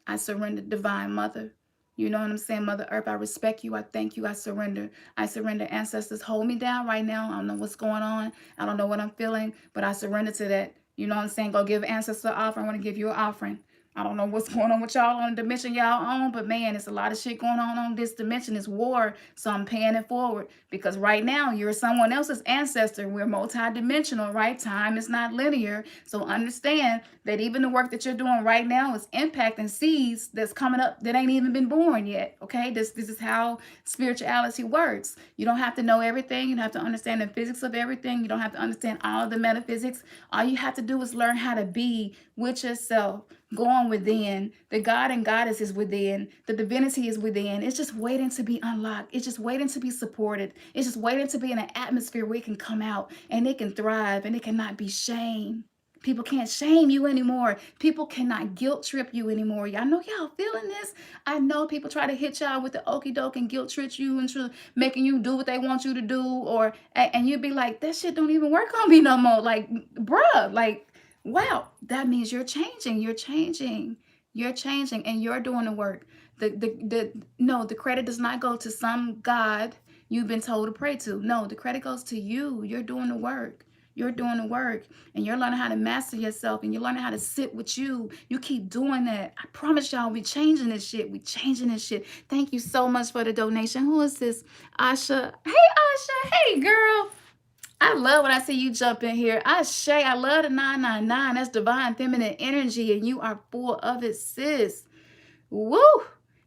I surrender, Divine Mother. You know what I'm saying? Mother Earth, I respect you. I thank you. I surrender. I surrender. Ancestors, hold me down right now. I don't know what's going on. I don't know what I'm feeling, but I surrender to that. You know what I'm saying? Go give ancestor an offering. I want to give you an offering. I don't know what's going on with y'all on the dimension y'all on, but man, it's a lot of shit going on this dimension. It's war, so I'm paying it forward, because right now you're someone else's ancestor. We're multidimensional, right? Time is not linear, so understand that even the work that you're doing right now is impacting seeds that's coming up that ain't even been born yet, okay? This is how spirituality works. You don't have to know everything. You don't have to understand the physics of everything. You don't have to understand all of the metaphysics. All you have to do is learn how to be with yourself, going within. The God and Goddess is within. The divinity is within. It's just waiting to be unlocked. It's just waiting to be supported. It's just waiting to be in an atmosphere where it can come out and it can thrive and it cannot be shamed. People can't shame you anymore. People cannot guilt trip you anymore. Y'all know y'all feeling this. I know people try to hit y'all with the okie doke and guilt trip you and making you do what they want you to do, and you'd be like, that shit don't even work on me no more. Like, bruh, like, wow, that means you're changing. You're changing, and you're doing the work. No, the credit does not go to some God you've been told to pray to. No, the credit goes to you. You're doing the work. You're doing the work, and you're learning how to master yourself, and you're learning how to sit with you. You keep doing that. I promise y'all, we changing this shit. We changing this shit. Thank you so much for the donation. Who is this? Asha. Hey, Asha. Hey, girl. I love when I see you jump in here. Ashe, I love the 999. That's divine feminine energy, and you are full of it, sis. Woo!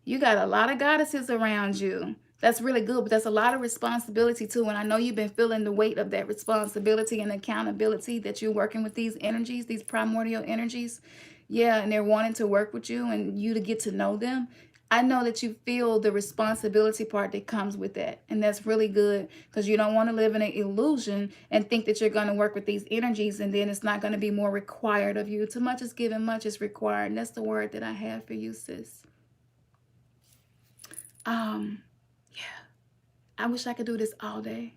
You got a lot of goddesses around you. That's really good, but that's a lot of responsibility too. And I know you've been feeling the weight of that responsibility and accountability that you're working with these energies, these primordial energies. Yeah, and they're wanting to work with you and you to get to know them. I know that you feel the responsibility part that comes with that. And that's really good, because you don't want to live in an illusion and think that you're going to work with these energies and then it's not going to be more required of you. Too much is given, much is required. And that's the word that I have for you, sis. Yeah. I wish I could do this all day.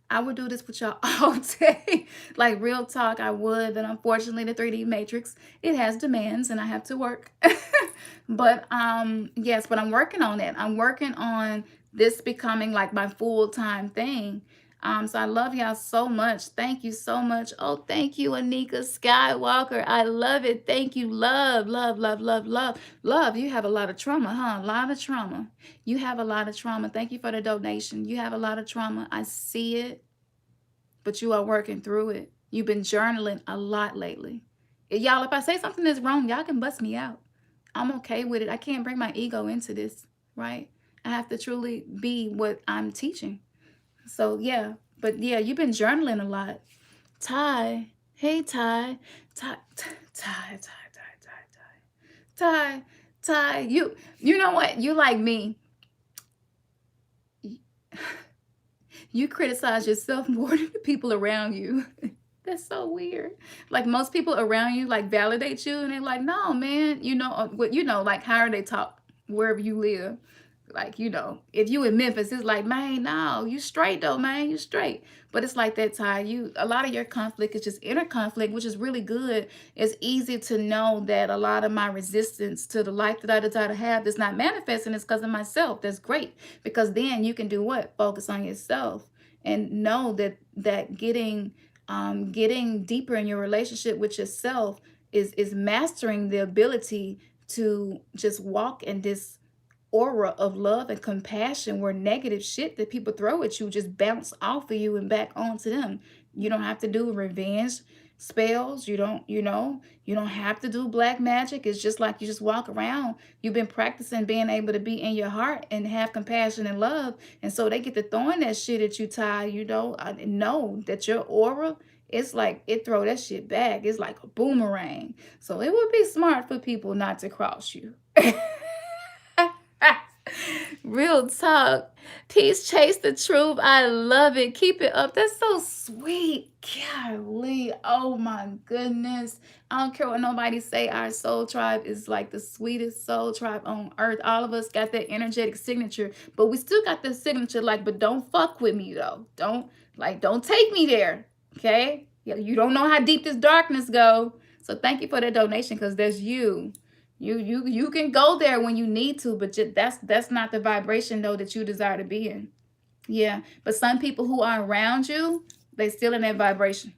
I would do this with y'all all day. Like, real talk, I would. But unfortunately, the 3D matrix, it has demands and I have to work. But yes, but I'm working on it. I'm working on this becoming like my full-time thing. So I love y'all so much. Thank you so much. Oh, thank you, Anika Skywalker. I love it. Thank you. Love, love, love, love, love. Love, you have a lot of trauma, huh? A lot of trauma. You have a lot of trauma. Thank you for the donation. You have a lot of trauma. I see it, but you are working through it. You've been journaling a lot lately. Y'all, if I say something that's wrong, y'all can bust me out. I'm okay with it. I can't bring my ego into this, right? I have to truly be what I'm teaching. So yeah, but yeah, you've been journaling a lot. Ty, hey Ty, Ty, Ty, Ty, Ty. You know what? You like me. You criticize yourself more than the people around you. That's so weird. Like most people around you like validate you and they're like, no, man, what like how they talk wherever you live. Like, if you in Memphis, it's like, man, no, you straight though, man, you straight. But it's like that, Ty. A lot of your conflict is just inner conflict, which is really good. It's easy to know that a lot of my resistance to the life that I desire to have is not manifesting. It's because of myself. That's great, because then you can do what? Focus on yourself and know that getting deeper in your relationship with yourself is mastering the ability to just walk in this aura of love and compassion, where negative shit that people throw at you just bounce off of you and back onto them. You don't have to do revenge spells. You don't have to do black magic. It's just like you just walk around. You've been practicing being able to be in your heart and have compassion and love. And so they get to throwing that shit at you, Ty. I know that your aura, it's like it throw that shit back. It's like a boomerang. So it would be smart for people not to cross you. Real talk. Peace, chase the truth. I love it. Keep it up. That's so sweet. Golly. Oh my goodness. I don't care what nobody say. Our soul tribe is like the sweetest soul tribe on earth. All of us got that energetic signature, but we still got the signature, but don't fuck with me though. Don't take me there. Okay? You don't know how deep this darkness go. So thank you for that donation, because that's you. You can go there when you need to, but that's not the vibration though that you desire to be in. Yeah, but some people who are around you, they still in that vibration,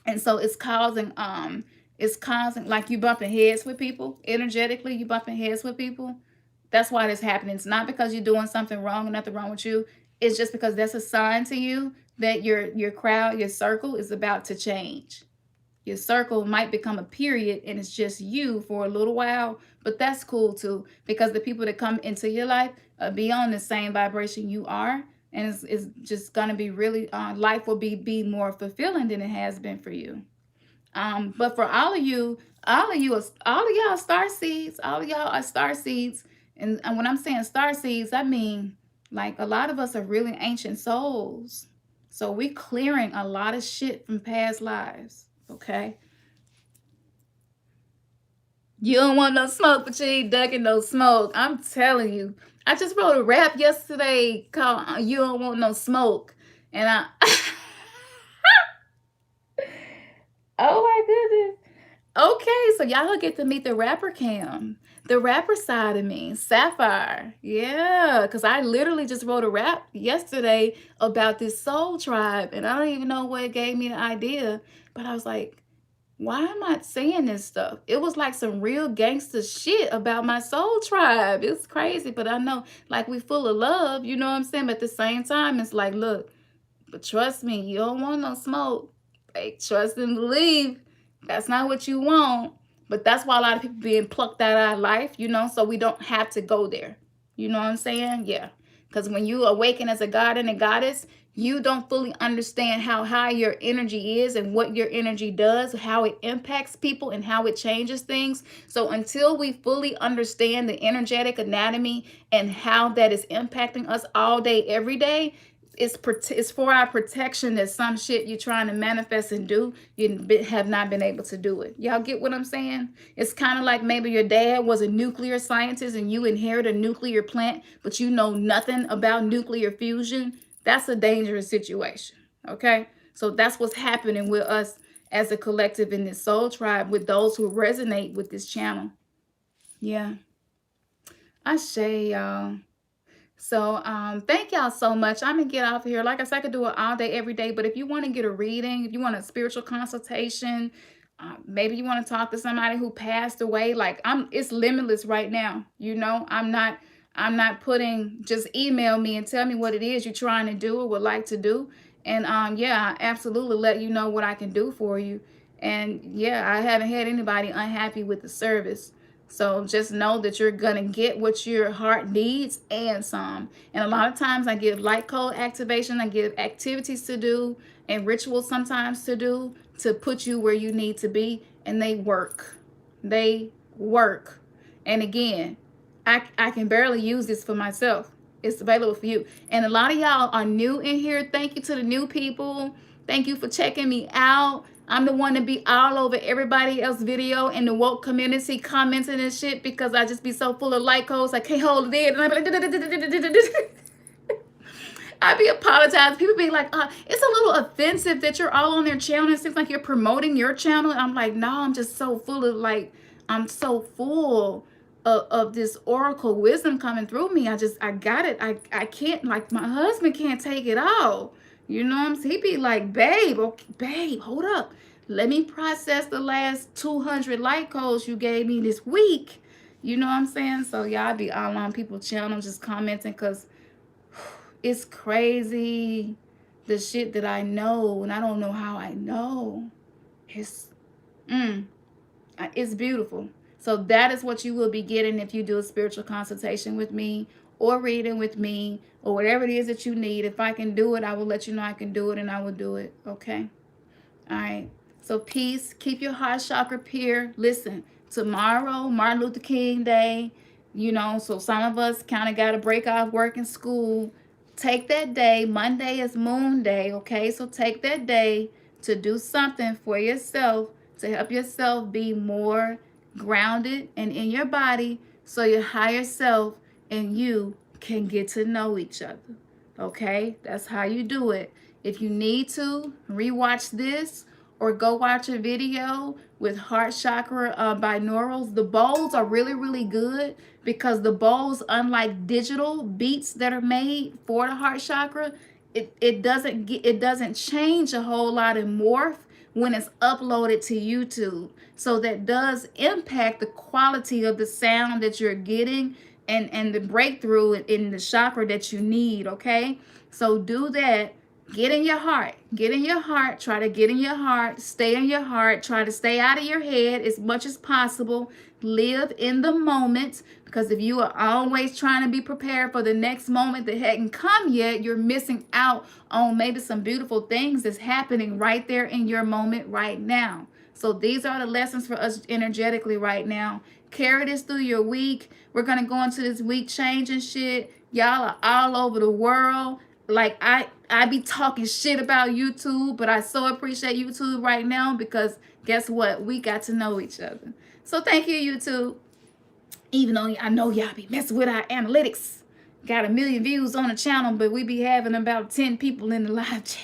and so it's causing like you bumping heads with people energetically. You bumping heads with people. That's why this happening. It's not because you're doing something wrong and nothing wrong with you. It's just because that's a sign to you that your crowd, your circle is about to change. Your circle might become a period and it's just you for a little while, but that's cool too, because the people that come into your life be on the same vibration you are, and it's just gonna be really life will be more fulfilling than it has been for you. But for all of y'all are star seeds. All of y'all are star seeds, and when I'm saying star seeds, I mean like a lot of us are really ancient souls, so we clearing a lot of shit from past lives. Okay. You don't want no smoke, but you ain't ducking no smoke. I'm telling you. I just wrote a rap yesterday called You Don't Want No Smoke. And oh my goodness. Okay, so y'all will get to meet the rapper Cam. The rapper side of me, Sapphire. Yeah, because I literally just wrote a rap yesterday about this soul tribe. And I don't even know what gave me the idea. But I was like, why am I saying this stuff? It was like some real gangster shit about my soul tribe. It's crazy, but I know like we full of love, you know what I'm saying? But at the same time, it's like, look, but trust me, you don't want no smoke. Like, trust and believe. That's not what you want. But that's why a lot of people being plucked out of our life, so we don't have to go there. You know what I'm saying? Yeah. Because when you awaken as a god and a goddess, you don't fully understand how high your energy is and what your energy does, how it impacts people and how it changes things. So until we fully understand the energetic anatomy and how that is impacting us all day, every day, it's for our protection that some shit you're trying to manifest and do, you have not been able to do it. Y'all get what I'm saying? It's kind of like maybe your dad was a nuclear scientist and you inherit a nuclear plant, but you know nothing about nuclear fusion. That's a dangerous situation, okay? So that's what's happening with us as a collective in this soul tribe, with those who resonate with this channel. Yeah. I say, y'all. So thank y'all so much. I'm gonna get off here. Like I said, I could do it all day, every day. But if you want to get a reading, if you want a spiritual consultation, maybe you want to talk to somebody who passed away, it's limitless right now. I'm not putting, just email me and tell me what it is you're trying to do or would like to do. And yeah, I absolutely let you know what I can do for you. And yeah, I haven't had anybody unhappy with the service. So just know that you're going to get what your heart needs and some. And a lot of times I give light code activation, I give activities to do and rituals sometimes to do to put you where you need to be. And they work. They work. And again, I can barely use this for myself. It's available for you. And a lot of y'all are new in here. Thank you to the new people. Thank you for checking me out. I'm the one to be all over everybody else's video in the woke community commenting and shit because I just be so full of light codes. I can't hold it in. And I be like, I be apologizing. People be like, it's a little offensive that you're all on their channel. It seems like you're promoting your channel. And I'm like, no, I'm just so full of I'm so full of this oracle wisdom coming through me. I got it. I can't, like, my husband can't take it all. You know what I'm saying? He be like, babe, okay, babe, hold up. Let me process the last 200 light codes you gave me this week. You know what I'm saying? So y'all be all on people's channel just commenting because it's crazy the shit that I know, and I don't know how I know. It's beautiful. So that is what you will be getting if you do a spiritual consultation with me or reading with me or whatever it is that you need. If I can do it, I will let you know I can do it, and I will do it. Okay? All right. So peace. Keep your heart chakra pure. Listen, tomorrow, Martin Luther King Day, you know, so some of us kind of got to break off work and school. Take that day. Monday is Moon Day, okay? So take that day to do something for yourself to help yourself be more grounded and in your body so your higher self and you can get to know each other, okay? That's how you do it. If you need to, rewatch this or go watch a video with heart chakra binaurals. The bowls are really, really good because the bowls, unlike digital beats that are made for the heart chakra, it doesn't change a whole lot and morph when it's uploaded to YouTube. So that does impact the quality of the sound that you're getting and the breakthrough in the chakra that you need, okay? So do that. Get in your heart. Get in your heart. Try to get in your heart. Stay in your heart. Try to stay out of your head as much as possible. Live in the moment, because if you are always trying to be prepared for the next moment that hadn't come yet, you're missing out on maybe some beautiful things that's happening right there in your moment right now. So these are the lessons for us energetically right now. Carry this through your week. We're going to go into this week changing shit. Y'all are all over the world. Like, I be talking shit about YouTube, but I so appreciate YouTube right now because guess what? We got to know each other. So thank you, YouTube. Even though I know y'all be messing with our analytics. Got 1 million views on the channel, but we be having about 10 people in the live chat.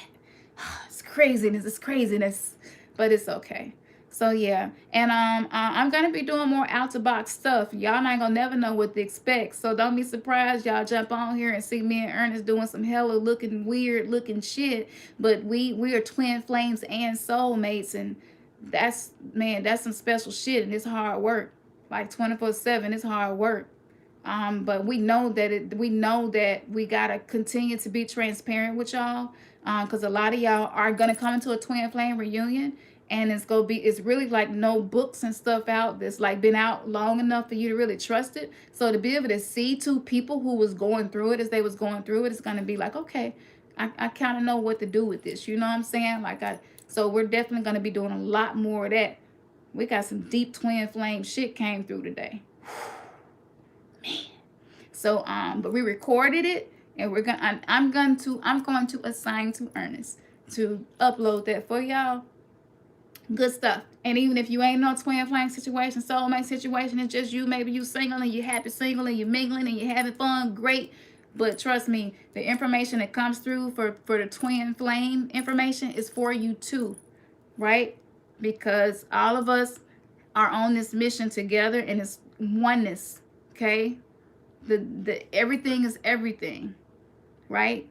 It's craziness, but it's okay. So yeah, and I'm gonna be doing more out the box stuff. Y'all not gonna never know what to expect. So don't be surprised y'all jump on here and see me and Ernest doing some hella looking weird looking shit. But we are twin flames and soulmates, and that's some special shit, and it's hard work. Like 24/7, it's hard work. But we know that we gotta continue to be transparent with y'all, because a lot of y'all are gonna come into a twin flame reunion. And it's really like no books and stuff out that's like been out long enough for you to really trust it. So to be able to see two people who was going through it as they was going through it, it's going to be like, okay, I kind of know what to do with this. You know what I'm saying? So we're definitely going to be doing a lot more of that. We got some deep twin flame shit came through today. Man. So, but we recorded it, and I'm going to assign to Ernest to upload that for y'all. Good stuff. And even if you ain't no twin flame situation, soulmate situation, it's just you, maybe you single and you're happy single and you're mingling and you're having fun, great. But trust me, the information that comes through for the twin flame information is for you too, right? Because all of us are on this mission together, and it's oneness, okay? The everything is everything, right?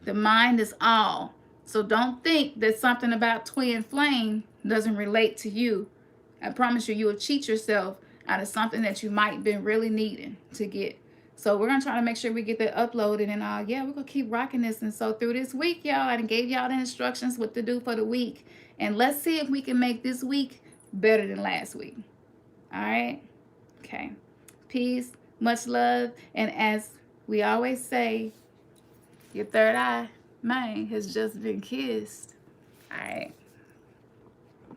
The mind is all. So don't think that something about twin flame doesn't relate to you. I promise you, will cheat yourself out of something that you might been really needing to get. So we're going to try to make sure we get that uploaded, and yeah, we're going to keep rocking this. And so through this week, y'all, I gave y'all the instructions what to do for the week. And let's see if we can make this week better than last week. All right? Okay. Peace, much love, and as we always say, your third eye, mine, has just been kissed. All right.